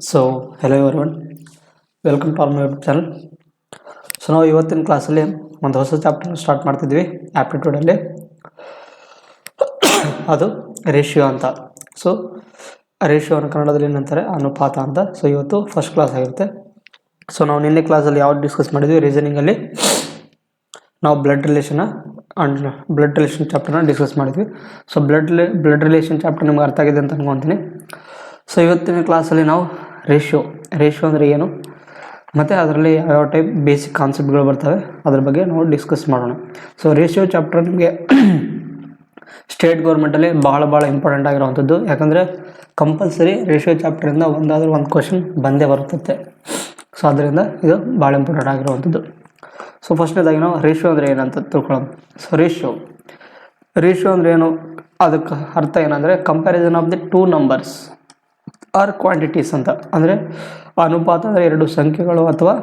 So hello everyone, welcome to all my YouTube channel. So ನಾವು ಇವತ್ತಿನ ಕ್ಲಾಸಲ್ಲಿ ಒಂದು ಹೊಸ ಚಾಪ್ಟರ್ ಸ್ಟಾರ್ಟ್ ಮಾಡ್ತಿದ್ವಿ ಆ್ಯಪ್ಟಿಟ್ಯೂಡಲ್ಲಿ. ಅದು ರೇಷಿಯೋ ಅಂತ. ಸೊ ರೇಷಿಯೋನ ಕನ್ನಡದಲ್ಲಿ ಏನಂತಾರೆ, ಅನುಪಾತ ಅಂತ. ಸೊ ಇವತ್ತು ಫಸ್ಟ್ ಕ್ಲಾಸ್ ಆಗಿರುತ್ತೆ. ಸೊ ನಾವು ನಿನ್ನೆ ಕ್ಲಾಸಲ್ಲಿ ಯಾವ್ದು ಡಿಸ್ಕಸ್ ಮಾಡಿದ್ವಿ, ರೀಸನಿಂಗಲ್ಲಿ ನಾವು ಬ್ಲಡ್ ರಿಲೇಷನ್ ಚಾಪ್ಟರ್ನ ಡಿಸ್ಕಸ್ ಮಾಡಿದ್ವಿ. ಸೊ ಬ್ಲಡ್ ರಿಲೇಷನ್ ಚಾಪ್ಟರ್ ನಿಮ್ಗೆ ಅರ್ಥ ಆಗಿದೆ ಅಂತ ಅನ್ಕೊತೀನಿ. ಸೊ ಇವತ್ತಿನ ಕ್ಲಾಸಲ್ಲಿ ನಾವು ರೇಷಿಯೋ ಅಂದರೆ ಏನು, ಮತ್ತು ಅದರಲ್ಲಿ ಯಾವ ಟೈಪ್ ಬೇಸಿಕ್ ಕಾನ್ಸೆಪ್ಟ್ಗಳು ಬರ್ತವೆ ಅದ್ರ ಬಗ್ಗೆ ನಾವು ಡಿಸ್ಕಸ್ ಮಾಡೋಣ. ಸೊ ರೇಷಿಯೋ ಚಾಪ್ಟರ್ ನಿಮಗೆ ಸ್ಟೇಟ್ ಗೌರ್ಮೆಂಟಲ್ಲಿ ಭಾಳ ಇಂಪಾರ್ಟೆಂಟ್ ಆಗಿರೋವಂಥದ್ದು. ಯಾಕಂದರೆ ಕಂಪಲ್ಸರಿ ರೇಷಿಯೋ ಚಾಪ್ಟರಿಂದ ಒಂದಾದರೂ ಒಂದು ಕ್ವಶನ್ ಬಂದೇ ಬರುತ್ತೆ. ಸೊ ಅದರಿಂದ ಇದು ಭಾಳ ಇಂಪಾರ್ಟೆಂಟ್ ಆಗಿರುವಂಥದ್ದು. ಸೊ ಫಸ್ಟ್ನೇದಾಗಿ ನಾವು ರೇಷಿಯೋ ಅಂದರೆ ಏನಂತ ತಿಳ್ಕೊಳ್ಳೋಣ. ಸೊ ರೇಷಿಯೋ ಅಂದರೆ ಏನು, ಅದಕ್ಕೆ ಅರ್ಥ ಏನಂದರೆ comparison of the two numbers are quantities ಅಂತ. ಅಂದರೆ ಅನುಪಾತ ಅಂದರೆ ಎರಡು ಸಂಖ್ಯೆಗಳು ಅಥವಾ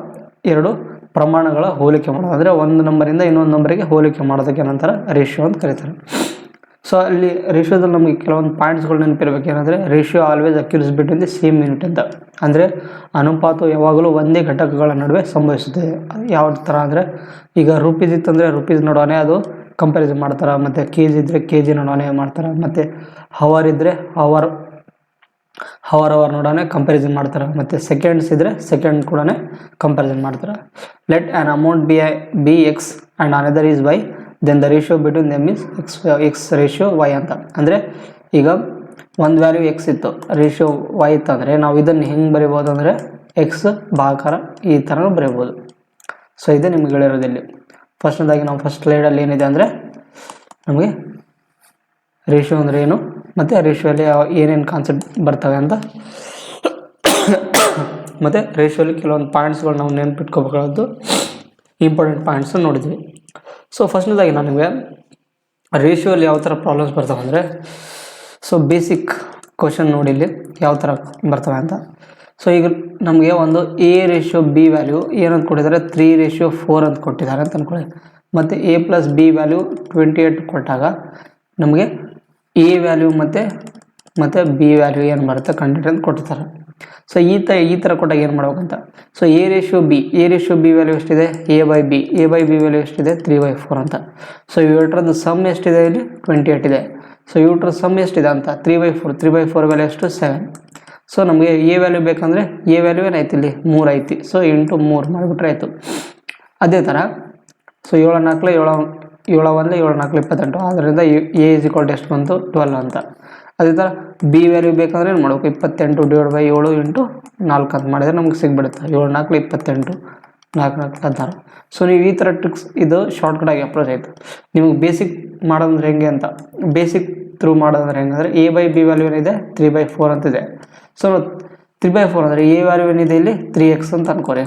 ಎರಡು ಪ್ರಮಾಣಗಳ ಹೋಲಿಕೆ ಮಾಡೋದು. ಅಂದರೆ ಒಂದು ನಂಬರಿಂದ ಇನ್ನೊಂದು ನಂಬರಿಗೆ ಹೋಲಿಕೆ ಮಾಡೋದಕ್ಕೆ ಏನಂತಾರೆ, ರೇಷಿಯೋ ಅಂತ ಕರೀತಾರೆ. ಸೊ ಅಲ್ಲಿ ರೇಷಿಯೋದಲ್ಲಿ ನಮಗೆ ಕೆಲವೊಂದು ಪಾಯಿಂಟ್ಸ್ಗಳು ನೆನಪಿರ್ಬೇಕು. ಏನಂದರೆ ratio always occurs between the same unit ಅಂತ. ಅಂದರೆ ಅನುಪಾತವು ಯಾವಾಗಲೂ ಒಂದೇ ಘಟಕಗಳ ನಡುವೆ ಸಂಭವಿಸುತ್ತದೆ. ಯಾವ ಥರ ಅಂದರೆ, ಈಗ ರುಪೀಸ್ ಇತ್ತಂದರೆ ರುಪೀಸ್ ನಡುವೆ ಅದು ಕಂಪ್ಯಾರಿಸನ್ ಮಾಡ್ತಾರೆ, ಮತ್ತು ಕೆ ಜಿ ಇದ್ದರೆ ಕೆ ಜಿ ನಡುವೆ ಮಾಡ್ತಾರೆ, ಮತ್ತು ಹವರ್ ಇದ್ದರೆ ಹವರ್ ನೋಡೋಣ ಕಂಪ್ಯಾರಿಸನ್ ಮಾಡ್ತಾರೆ, ಮತ್ತು ಸೆಕೆಂಡ್ಸ್ ಇದ್ದರೆ ಸೆಕೆಂಡ್ ಕೂಡ ಕಂಪ್ಯಾರಿಸನ್ ಮಾಡ್ತಾರೆ. Let an amount be x and another is y, then the ratio between them is x ratio y ಅಂತ. ಅಂದರೆ ಈಗ ಒಂದು ವ್ಯಾಲ್ಯೂ ಎಕ್ಸ್ ಇತ್ತು, ರೇಷಿಯೋ ವೈ ಇತ್ತು ಅಂದರೆ ನಾವು ಇದನ್ನು ಹೆಂಗೆ ಬರಿಬೋದು ಅಂದರೆ ಎಕ್ಸ್ ಭಾಗಾಕಾರ ಈ ಥರನೂ ಬರೀಬೋದು. ಸೊ ಇದು ನಿಮ್ಗೆ ಹೇಳಿರೋದಿಲ್ಲಿ ಫಸ್ಟ್ನೇದಾಗಿ ನಾವು ಫಸ್ಟ್ ಸ್ಲೈಡಲ್ಲಿ ಏನಿದೆ ಅಂದರೆ ನಮಗೆ ರೇಷಿಯೋ ಅಂದರೆ ಏನು, ಮತ್ತು ರೇಷಿಯೋಲ್ಲಿ ಏನೇನು ಕಾನ್ಸೆಪ್ಟ್ ಬರ್ತವೆ ಅಂತ, ಮತ್ತು ರೇಷಿಯೋಲ್ಲಿ ಕೆಲವೊಂದು ಪಾಯಿಂಟ್ಸ್ಗಳು ನಾವು ನೆನಪಿಟ್ಕೋಬೇಕಾದ್ದು ಇಂಪಾರ್ಟೆಂಟ್ ಪಾಯಿಂಟ್ಸ್ ನೋಡಿದ್ವಿ. ಸೊ ಫಸ್ಟ್ನೇದಾಗಿ ನಾನು ನಿಮಗೆ ರೇಷಿಯೋಲ್ಲಿ ಯಾವ ಥರ ಪ್ರಾಬ್ಲಮ್ಸ್ ಬರ್ತವೆ ಅಂದರೆ, ಸೊ ಬೇಸಿಕ್ ಕ್ವಶನ್ ನೋಡಿ ಇಲ್ಲಿ ಯಾವ ಥರ ಬರ್ತವೆ ಅಂತ. ಸೊ ಈಗ ನಮಗೆ ಒಂದು ಎ ರೇಷಿಯೋ ಬಿ ವ್ಯಾಲ್ಯೂ ಏನಂತ ಕೊಟ್ಟಿದ್ದಾರೆ, 3:4 ಅಂತ ಕೊಟ್ಟಿದ್ದಾರೆ ಅಂತ ಅಂದ್ಕೊಳ್ಳಿ. ಮತ್ತು A + B ವ್ಯಾಲ್ಯೂ 28 ಕೊಟ್ಟಾಗ ನಮಗೆ ಎ ವ್ಯಾಲ್ಯೂ ಮತ್ತು ಬಿ ವ್ಯಾಲ್ಯೂ ಏನು ಬರುತ್ತೆ ಕಂಡಿಡಿ ಅಂತ ಕೊಟ್ಟಿರ್ತಾರೆ. ಸೊ ಈ ಥರ ಕೊಟ್ಟಾಗ ಏನು ಮಾಡ್ಬೇಕಂತ. So A ratio B value ಎಷ್ಟಿದೆ, A/B ವ್ಯಾಲ್ಯೂ ಎಷ್ಟಿದೆ 3/4 ಅಂತ. ಸೊ ಇವೆರಡರದ್ದು ಸಮ್ ಎಷ್ಟಿದೆ, ಇಲ್ಲಿ 28 ಇದೆ. ಸೊ ಇವ್ರ ಸಮ್ ಎಷ್ಟಿದೆ ಅಂತ 3/4 ವ್ಯಾಲ್ಯೂ ಎಷ್ಟು 7. ಸೊ ನಮಗೆ ಎ ವ್ಯಾಲ್ಯೂ ಬೇಕಂದರೆ ಎ ವ್ಯಾಲ್ಯೂ ಏನಾಯ್ತು ಇಲ್ಲಿ 3 ಐತಿ. ಸೊ ಇಂಟು 3 ಮಾಡಿಬಿಟ್ರೆ ಆಯಿತು. ಅದೇ ಥರ ಸೊ 7 4 28. ಆದ್ದರಿಂದ ಎ ಇಸ್ ಈಕ್ವಲ್ ಟು ಎಷ್ಟು ಬಂತು 12 ಅಂತ. ಅದೇ ಥರ ಬಿ ವ್ಯಾಲ್ಯೂ ಬೇಕಂದ್ರೆ ಏನು ಮಾಡ್ಬೇಕು, 28 / 7 ಇಂಟು 4 ಅಂತ ಮಾಡಿದರೆ ನಮ್ಗೆ ಸಿಗ್ಬಿಡುತ್ತೆ. 7 4 28, 4 4 16. ಸೊ ನೀವು ಈ ಥರ ಟ್ರಿಕ್ಸ್, ಇದು ಶಾರ್ಟ್ಕಟಾಗಿ ಅಪ್ರೋಚ್ ಆಯಿತು. ನಿಮಗೆ ಬೇಸಿಕ್ ಮಾಡೋದಂದ್ರೆ ಹೆಂಗೆ ಅಂತ, ಬೇಸಿಕ್ ಥ್ರೂ ಮಾಡೋದಂದ್ರೆ ಹೆಂಗಂದರೆ A/B ವ್ಯಾಲ್ಯೂ ಏನಿದೆ 3/4 ಅಂತಿದೆ. ಸೊ 3/4 ಅಂದರೆ ಎ ವ್ಯಾಲ್ಯೂ ಏನಿದೆ ಇಲ್ಲಿ 3x ಅಂತ ಅನ್ಕೋರಿ.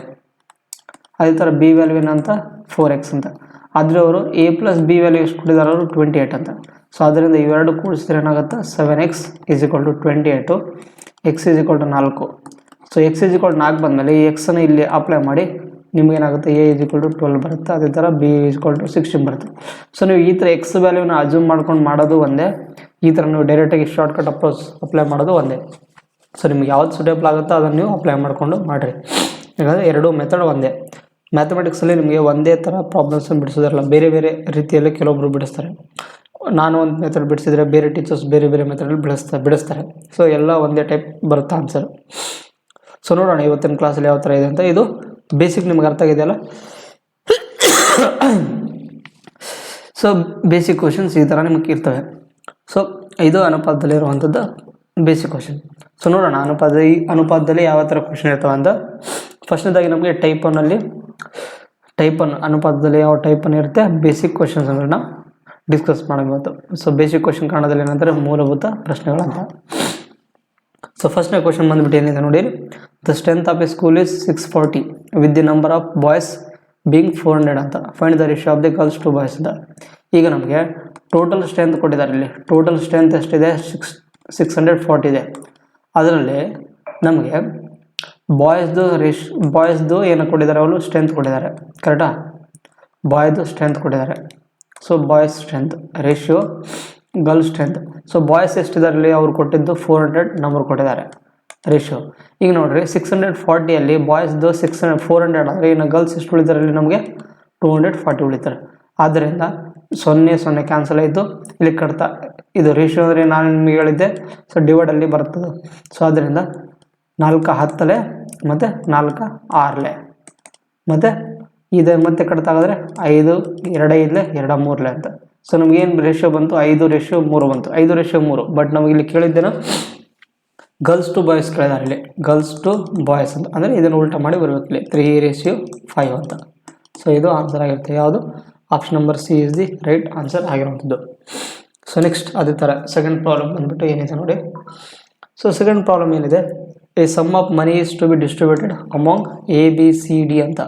ಅದೇ ಥರ ಬಿ ವ್ಯಾಲ್ಯೂ ಏನಂತ 4x ಅಂತ. ಆದರೆ ಅವರು A + B ವ್ಯಾಲ್ಯೂ ಎಷ್ಟು ಕೊಟ್ಟಿದ್ದಾರೆ, ಅವರು 28 ಅಂತ. ಸೊ ಅದರಿಂದ ಇವೆರಡು ಕೂಡಿಸಿದ್ರೆ ಏನಾಗುತ್ತೆ, 7x = 28, x = 4. ಸೊ x = 4 ಬಂದಮೇಲೆ ಈ ಎಕ್ಸನ್ನು ಇಲ್ಲಿ ಅಪ್ಲೈ ಮಾಡಿ ನಿಮಗೇನಾಗುತ್ತೆ, A = 12 ಬರುತ್ತೆ. ಅದೇ ಥರ B = 16 ಬರುತ್ತೆ. ಸೊ ನೀವು ಈ ಥರ ಎಕ್ಸ್ ವ್ಯಾಲ್ಯೂನ ಅಜ್ಯೂಮ್ ಮಾಡ್ಕೊಂಡು ಮಾಡೋದು ಒಂದೇ, ಈ ಥರ ನೀವು ಡೈರೆಕ್ಟಾಗಿ ಶಾರ್ಟ್ಕಟ್ ಅಪ್ರೋಚ್ ಅಪ್ಲೈ ಮಾಡೋದು ಒಂದೇ. ಸೊ ನಿಮ್ಗೆ ಯಾವ್ದು ಸೂಟೇಬಲ್ ಆಗುತ್ತೋ ಅದನ್ನು ನೀವು ಅಪ್ಲೈ ಮಾಡಿಕೊಂಡು ಮಾಡಿರಿ. ಯಾಕಂದರೆ ಎರಡೂ ಮೆಥಡ್ ಒಂದೇ. ಮ್ಯಾಥಮೆಟಿಕ್ಸಲ್ಲಿ ನಿಮಗೆ ಒಂದೇ ಥರ ಪ್ರಾಬ್ಲಮ್ಸನ್ನು ಬಿಡಿಸೋದಿರಲ್ಲ, ಬೇರೆ ಬೇರೆ ರೀತಿಯಲ್ಲಿ ಕೆಲವೊಬ್ಬರು ಬಿಡಿಸ್ತಾರೆ. ನಾನು ಒಂದು ಮೆಥಡ್ ಬಿಡಿಸಿದರೆ ಬೇರೆ ಟೀಚರ್ಸ್ ಬೇರೆ ಮೆಥಡಲ್ಲಿ ಬಿಡಿಸ್ತಾರೆ. ಸೊ ಎಲ್ಲ ಒಂದೇ ಟೈಪ್ ಬರುತ್ತೆ ಆನ್ಸರ್. ಸೊ ನೋಡೋಣ ಇವತ್ತಿನ ಕ್ಲಾಸಲ್ಲಿ ಯಾವ ಥರ ಇದೆ ಅಂತ. ಇದು ಬೇಸಿಕ್ ನಿಮ್ಗೆ ಅರ್ಥ ಆಗಿದೆಯಲ್ಲ. ಸೊ ಬೇಸಿಕ್ ಕ್ವಶನ್ಸ್ ಈ ಥರ ನಿಮಗೆ ಇರ್ತವೆ. ಸೊ ಇದು ಅನುಪಾತದಲ್ಲಿರುವಂಥದ್ದು ಬೇಸಿಕ್ ಕ್ವಶನ್. ಸೊ ನೋಡೋಣ ಅನುಪಾತದಲ್ಲಿ ಯಾವ ಥರ ಕ್ವಶನ್ ಇರ್ತವೆ ಅಂತ. ಫಸ್ಟ್ನೇದಾಗಿ ನಮಗೆ ಟೈಪ್ ಒನ್ ಅನುಪಾತದಲ್ಲಿ ಯಾವ ಟೈಪ್ ಒನ್ ಇರುತ್ತೆ, ಬೇಸಿಕ್ ಕ್ವಶನ್ಸ್ಗಳನ್ನ ಡಿಸ್ಕಸ್ ಮಾಡೋದು. ಸೊ ಬೇಸಿಕ್ ಕ್ವಶನ್ ಕನ್ನಡದಲ್ಲಿ ಏನಂದರೆ ಮೂಲಭೂತ ಪ್ರಶ್ನೆಗಳಂತ. ಸೊ ಫಸ್ಟ್ನೇ ಕ್ವಶನ್ ಬಂದುಬಿಟ್ಟು ಏನಿದೆ ನೋಡಿ, the strength of a school is 640 with the number of boys being 400 ಅಂತ. Find the ratio of the girls to boys ಅಂತ. ಈಗ ನಮಗೆ ಟೋಟಲ್ ಸ್ಟ್ರೆಂತ್ ಕೊಟ್ಟಿದ್ದಾರೆ. ಇಲ್ಲಿ ಟೋಟಲ್ ಸ್ಟ್ರೆಂತ್ ಎಷ್ಟಿದೆ, 640 ಇದೆ. ಅದರಲ್ಲಿ ನಮಗೆ ಬಾಯ್ಸ್ದು ಏನು ಕೊಟ್ಟಿದ್ದಾರೆ, ಅವರು ಸ್ಟ್ರೆಂತ್ ಕೊಟ್ಟಿದ್ದಾರೆ, ಕರೆಕ್ಟಾ. ಬಾಯ್ದು ಸ್ಟ್ರೆಂತ್ ಕೊಟ್ಟಿದ್ದಾರೆ. So boys strength ratio girl strength. So boys ಎಷ್ಟಿದ್ದಾರೆ ಇಲ್ಲಿ, ಅವ್ರು ಕೊಟ್ಟಿದ್ದು 400 ನಂಬರ್ ಕೊಟ್ಟಿದ್ದಾರೆ. ರೇಷಿಯೋ. ಈಗ ನೋಡಿರಿ 640 ಬಾಯ್ಸ್ದು 400 ಆದರೆ ಇನ್ನು ಗರ್ಲ್ಸ್ ಎಷ್ಟು ಉಳಿತಾರೆ ಇಲ್ಲಿ ನಮಗೆ 240 ಉಳಿತಾರೆ. ಆದ್ದರಿಂದ 0 ಕ್ಯಾನ್ಸಲ್ ಆಯಿತು. ಇಲ್ಲಿ ಕಟ್ತಾ ಇದು ರೇಷಿಯೋ ಅಂದರೆ ನಾನು ನಿಮಗೆ ಹೇಳಿದ್ದೆ, ಸೊ ಡಿವೈಡಲ್ಲಿ ಬರ್ತದೆ. ಸೊ ಆದ್ದರಿಂದ 4 10 ಮತ್ತು 4 6 ಮತ್ತು ಇದು ಮತ್ತೆ ಕಟ್ತಾಗಾದರೆ 5 2 5 2 3 ಅಂತ. ಸೊ ನಮಗೇನು ರೇಷಿಯೋ ಬಂತು 5:3 ಬಂತು. 5:3. ಬಟ್ ನಮಗೆ ಇಲ್ಲಿ ಕೇಳಿದ್ದೇನೋ ಗರ್ಲ್ಸ್ ಟು ಬಾಯ್ಸ್ ಕೇಳಿದಾರೆ. ಇಲ್ಲಿ ಗರ್ಲ್ಸ್ ಟು ಬಾಯ್ಸ್ ಅಂತ ಅಂದರೆ ಇದನ್ನು ಉಲ್ಟಾ ಮಾಡಿ ಬರಬೇಕು ಇಲ್ಲಿ 3:5 ಅಂತ. ಸೊ ಇದು ಆನ್ಸರ್ ಆಗಿರುತ್ತೆ. ಯಾವುದು option number C is the right answer ಆಗಿರುವಂಥದ್ದು. ಸೊ ನೆಕ್ಸ್ಟ್ ಅದೇ ಥರ ಸೆಕೆಂಡ್ ಪ್ರಾಬ್ಲಮ್ ಬಂದ್ಬಿಟ್ಟು ಏನಿದೆ ನೋಡಿ. ಸೊ ಸೆಕೆಂಡ್ ಪ್ರಾಬ್ಲಮ್ ಏನಿದೆ, a sum of money is to be distributed among ABCD ಅಂತ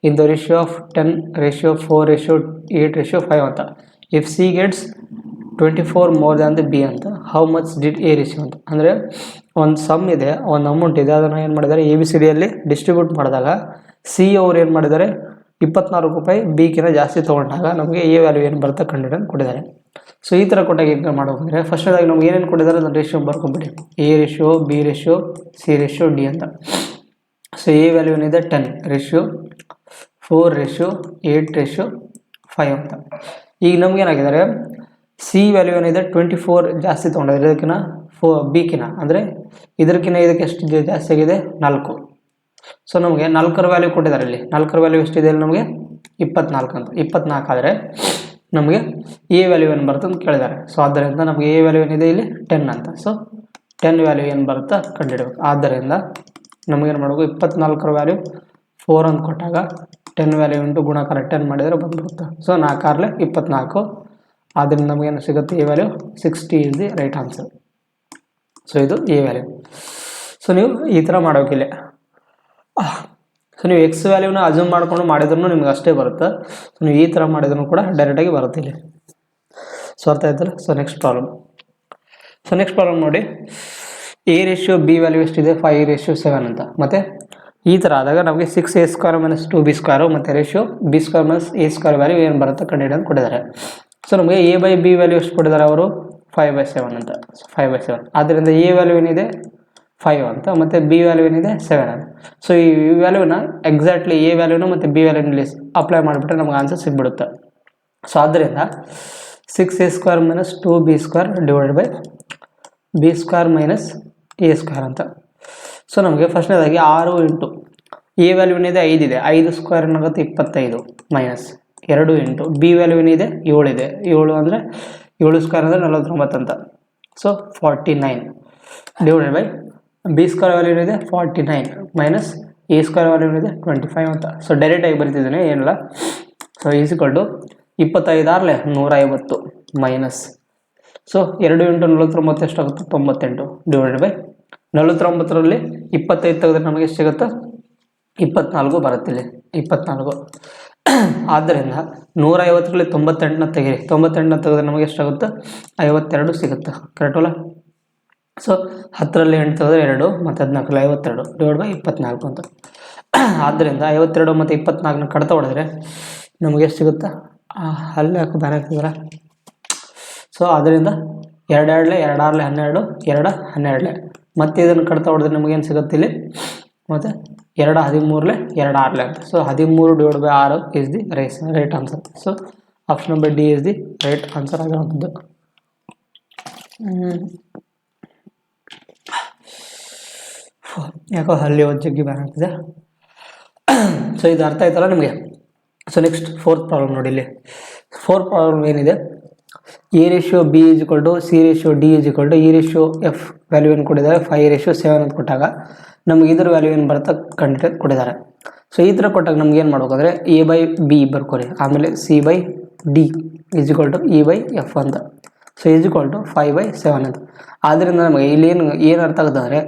ಇನ್ ದ ರೇಷಿಯೋ ಆಫ್ 10:4:8:5 ಅಂತ. If C gets 24 more than the B ಅಂತ, how much did A receive ಅಂತ. ಅಂದರೆ ಒಂದು ಸಮ್ ಇದೆ, ಒಂದು ಅಮೌಂಟ್ ಇದೆ, ಅದನ್ನು ಏನು ಮಾಡಿದ್ದಾರೆ ABCDಯಲ್ಲಿ ಡಿಸ್ಟ್ರಿಬ್ಯೂಟ್ ಮಾಡಿದಾಗ ಸಿ ಅವ್ರು ಏನು ಮಾಡಿದ್ದಾರೆ 24 ರೂಪಾಯಿ ಬಿ ಕಿಂತ ಜಾಸ್ತಿ ತೊಗೊಂಡಾಗ ನಮಗೆ ಎ ವ್ಯಾಲ್ಯೂ ಏನು ಬರುತ್ತೆ ಕಂಡುಹಿಡಿದು ಕೊಟ್ಟಿದ್ದಾರೆ. ಸೊ ಈ ಥರ ಕೊಟ್ಟಾಗ ಏನು ಮಾಡ್ಬೇಕಂದ್ರೆ ಫಸ್ಟ್ನೇದಾಗಿ ನಮ್ಗೆ ಏನೇನು ಕೊಟ್ಟಿದ್ದಾರೆ ಅದನ್ನು ರೇಷಿಯೋ ಬರ್ಕೊಂಬಿಡಿ. A ratio, B ratio, C ratio, D ಅಂತ. ಸೊ ಎ ವ್ಯಾಲ್ಯೂ ಏನಿದೆ 10:4:8:5 ಅಂತ. ಈಗ ನಮ್ಗೇನಾಗಿದ್ದಾರೆ ಸಿ ವ್ಯಾಲ್ಯೂ ಏನಿದೆ 24 ಜಾಸ್ತಿ ತೊಗೊಂಡಿದ್ದಾರೆ ಇದಕ್ಕಿಂತ ಬಿಕಿನ, ಅಂದರೆ ಇದಕ್ಕಿಂತ ಇದಕ್ಕೆ ಎಷ್ಟು ಜಾಸ್ತಿ ಆಗಿದೆ 4. ಸೊ ನಮಗೆ 4ರ ವ್ಯಾಲ್ಯೂ ಕೊಟ್ಟಿದ್ದಾರೆ. ಇಲ್ಲಿ 4ರ ವ್ಯಾಲ್ಯೂ ಎಷ್ಟಿದೆ ಇಲ್ಲಿ ನಮಗೆ 24 ಅಂತ. 24 ಆದರೆ ನಮಗೆ ಎ ವ್ಯಾಲ್ಯೂ ಏನು ಬರುತ್ತೆ ಅಂತ ಕೇಳಿದ್ದಾರೆ. ಸೊ ಆದ್ದರಿಂದ ನಮಗೆ ಎ ವ್ಯಾಲ್ಯೂ ಏನಿದೆ ಇಲ್ಲಿ 10 ಅಂತ. ಸೊ 10 ವ್ಯಾಲ್ಯೂ ಏನು ಬರುತ್ತೆ ಕಂಡುಹಿಡಬೇಕು. ಆದ್ದರಿಂದ ನಮಗೇನು ಮಾಡಬೇಕು 24ರ ವ್ಯಾಲ್ಯೂ 4 ಅಂತ ಕೊಟ್ಟಾಗ 10 ವ್ಯಾಲ್ಯೂ ಇಂಟು ಗುಣಾಕಾರ 10 ಮಾಡಿದರೆ ಬಂದ್ಬಿಡುತ್ತೆ. ಸೊ 4 24. ಆದ್ದರಿಂದ ನಮಗೇನು ಸಿಗುತ್ತೆ A value 60 is the right answer. So ಇದು ಎ ವ್ಯಾಲ್ಯೂ. ಸೊ ನೀವು ಈ ಥರ ಮಾಡೋಕ್ಕಿಲ್ಲ. ಸೊ ನೀವು ಎಕ್ಸ್ ವ್ಯಾಲ್ಯೂನ ಅಸ್ಯೂಮ್ ಮಾಡಿಕೊಂಡು ಮಾಡಿದ್ರೂ ನಿಮ್ಗೆ ಅಷ್ಟೇ ಬರುತ್ತೆ. ಸೊ ನೀವು ಈ ಥರ ಮಾಡಿದ್ರೂ ಕೂಡ ಡೈರೆಕ್ಟಾಗಿ ಬರುತ್ತೆ ಇಲ್ಲಿ. ಸೊ ಅರ್ಥ ಆಯ್ತಲ್ಲ. ಸೊ ನೆಕ್ಸ್ಟ್ ಪ್ರಾಬ್ಲಮ್ ನೋಡಿ. ಎ ರೇಷಿಯೋ ಬಿ ವ್ಯಾಲ್ಯೂ ಎಷ್ಟಿದೆ 5:7 ಅಂತ. ಮತ್ತು ಈ ಥರ ಆದಾಗ ನಮಗೆ 6a² - 2b² ಮತ್ತು ರೇಷಿಯೋ b² - a² ವ್ಯಾಲ್ಯೂ ಏನು ಬರುತ್ತೆ ಕಂಡುಹಿಡಿದು ಅಂತ ಕೊಟ್ಟಿದ್ದಾರೆ. ಸೊ ನಮಗೆ a/b ವ್ಯಾಲ್ಯೂ ಎಷ್ಟು ಕೊಟ್ಟಿದ್ದಾರೆ ಅವರು 5/7 ಅಂತ. ಸೊ 5/7. ಆದ್ದರಿಂದ ಎ ವ್ಯಾಲ್ಯೂ ಏನಿದೆ 5 ಅಂತ ಮತ್ತು ಬಿ ವ್ಯಾಲ್ಯೂ ಏನಿದೆ 7 ಅಂತ. ಸೊ ಈ ವ್ಯಾಲ್ಯೂನ ಎಕ್ಸಾಕ್ಟ್ಲಿ ಎ ವ್ಯಾಲ್ಯೂನ ಮತ್ತು ಬಿ ವ್ಯಾಲ್ಯೂನಲ್ಲಿ ಅಪ್ಲೈ ಮಾಡಿಬಿಟ್ರೆ ನಮ್ಗೆ ಆನ್ಸರ್ ಸಿಗ್ಬಿಡುತ್ತೆ. ಸೊ ಆದ್ದರಿಂದ 6a² - 2b² divided by b² - a² ಅಂತ. ಸೊ ನಮಗೆ ಫಸ್ಟ್ನೇದಾಗಿ 6 ಇಂಟು ಎ ವ್ಯಾಲ್ಯೂ ಏನಿದೆ 5 ಇದೆ, 5² ಏನಾಗುತ್ತೆ 25 ಮೈನಸ್ 2 ಇಂಟು ಬಿ ವ್ಯಾಲ್ಯೂ ಏನಿದೆ 7 ಇದೆ, 7 ಅಂದರೆ 7² ಅಂದರೆ 49 ಅಂತ. So 49 divided by b² value ಏನಿದೆ 49 ಮೈನಸ್ a² ವ್ಯಾಲ್ಯೂ ಏನಿದೆ 25 ಅಂತ. ಸೊ ಡೈರೆಕ್ಟಾಗಿ ಬರೀತಿದ್ದೇನೆ ಏನಿಲ್ಲ. ಸೊ ಈಸ್ಕೊಂಡು 25 150 ಮೈನಸ್, ಸೊ 2 ಇಂಟು 49 ಎಷ್ಟಾಗುತ್ತೆ 98 ಡಿವೈಡೆಡ್ ಬೈ 49ರಲ್ಲಿ 25 ತೆಗೆದ್ರೆ ನಮಗೆ ಎಷ್ಟು ಸಿಗುತ್ತೆ 24 ಬರುತ್ತೆ ಇಲ್ಲಿ 24. ಆದ್ದರಿಂದ 150ರಲ್ಲಿ 98ನ ತೆಗೀರಿ, 98ನ ತೆಗೆದ್ರೆ ನಮಗೆ ಎಷ್ಟಾಗುತ್ತೆ 52 ಸಿಗುತ್ತೆ. ಕರೆಕ್ಟಲ್ಲ. ಸೊ 10ರಲ್ಲಿ 8 ತೆಗೆದ್ರೆ 2 ಮತ್ತು 14ರಲ್ಲಿ 52 ಡಿವೈಡ್ ಬೈ 24 ಅಂತ. ಆದ್ದರಿಂದ 52 ಮತ್ತು 24ನ ಕಡ್ತಾ ಹೊಡೆದ್ರೆ ನಮಗೆ ಎಷ್ಟು ಸಿಗುತ್ತೆ ಅಲ್ಲಿ ಯಾಕೆ ಬೇರೆ ಆಗ್ತಿದ್ರೆ. ಸೊ ಅದರಿಂದ 2 2 12 2 12 ಮತ್ತು ಇದನ್ನು ಕಡ್ತಾ ಹೊಡೆದ್ರೆ ನಮಗೇನು ಸಿಗುತ್ತೆ ಇಲ್ಲಿ ಮತ್ತು 2 13 2 6 ಅಂತ. So 13 divide by 6 is the right answer. So option number D is the right answer ಆಗಿರುವಂಥದ್ದು. ಯಾಕೋ ಅಲ್ಲಿ ಒಂದು ಜಗ್ಗಿ ಬ್ಯಾನ್ ಆಗ್ತಿದೆ. ಸೊ ಇದು ಅರ್ಥ ಆಯ್ತಲ್ಲ ನಿಮಗೆ. ಸೊ ನೆಕ್ಸ್ಟ್ 4th ಪ್ರಾಬ್ಲಮ್ ನೋಡಿ. ಇಲ್ಲಿ 4th ಪ್ರಾಬ್ಲಮ್ ಏನಿದೆ, a ratio b is equal to c ratio d is equal to e ratio f value ಏನು ಕೊಟ್ಟಿದ್ದಾರೆ 5:7 ಅಂತ ಕೊಟ್ಟಾಗ ನಮ್ಗೆ ಇದ್ರ ವ್ಯಾಲ್ಯೂ ಏನು ಬರುತ್ತೆ ಕಂಡುಹಿಡಿದು ಕೊಟ್ಟಿದ್ದಾರೆ. ಸೊ ಈ ಥರ ಕೊಟ್ಟಾಗ ನಮ್ಗೆ ಏನು ಮಾಡ್ಬೇಕಂದ್ರೆ a/b ಬರ್ಕೋರಿ, ಆಮೇಲೆ c/d is equal to e/f ಅಂತ. ಸೊ ಈಸ್ ಈಕ್ವಲ್ ಟು 5/7 ಅಂತ. ಆದ್ದರಿಂದ ನಮಗೆ ಇಲ್ಲಿ ಏನು ಅರ್ಥ ಆಗುತ್ತೆ ಅಂದರೆ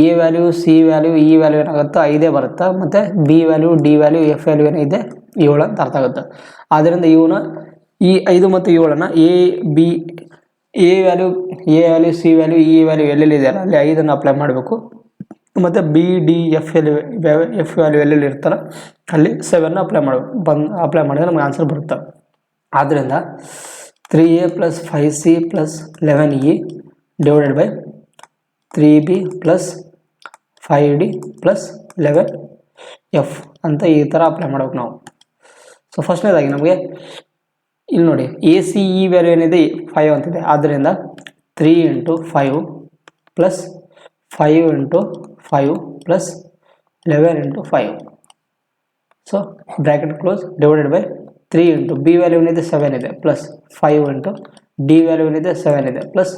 A value C value E value ಏನಾಗುತ್ತೆ 5 ಬರುತ್ತೆ, ಮತ್ತು B value D value F value ಏನಿದೆ 7 ಅಂತ ಅರ್ಥ ಆಗುತ್ತೆ. ಆದ್ದರಿಂದ ಇವನ್ನ ಈ 5 ಮತ್ತು 7ನ A value C value E value ಎಲ್ಲೆಲ್ಲಿದೆ ಅಲ್ಲಿ 5ಅನ್ನು ಅಪ್ಲೈ ಮಾಡಬೇಕು, ಮತ್ತು ಬಿ ಡಿ ಎಫ್ ವ್ಯಾಲ್ಯೂ ಎಲ್ಲೆಲ್ಲಿ ಇರ್ತಾರ ಅಲ್ಲಿ 7ನ ಅಪ್ಲೈ ಮಾಡಿದ್ರೆ ನಮಗೆ ಆನ್ಸರ್ ಬರುತ್ತೆ. ಆದ್ದರಿಂದ 3a + 5c + 11e divided by 3b + 5d plus 11f ಅಂತ ಈ ಥರ ಅಪ್ಲೈ ಮಾಡ್ಬೇಕು ನಾವು. ಸೊ ಫಸ್ಟ್ನೇದಾಗಿ ನಮಗೆ ಇಲ್ಲಿ ನೋಡಿ ಎ ಸಿ ಇ ವ್ಯಾಲ್ಯೂ ಏನಿದೆ 5 ಅಂತಿದೆ, ಆದ್ದರಿಂದ 3 × 5 plus 5 × 5 plus 11 × 5. So bracket close divided by 3 × B value ಏನಿದೆ 7 ಇದೆ ಪ್ಲಸ್ 5 × ಡಿ ವ್ಯಾಲ್ಯೂ ಏನಿದೆ 7 ಇದೆ ಪ್ಲಸ್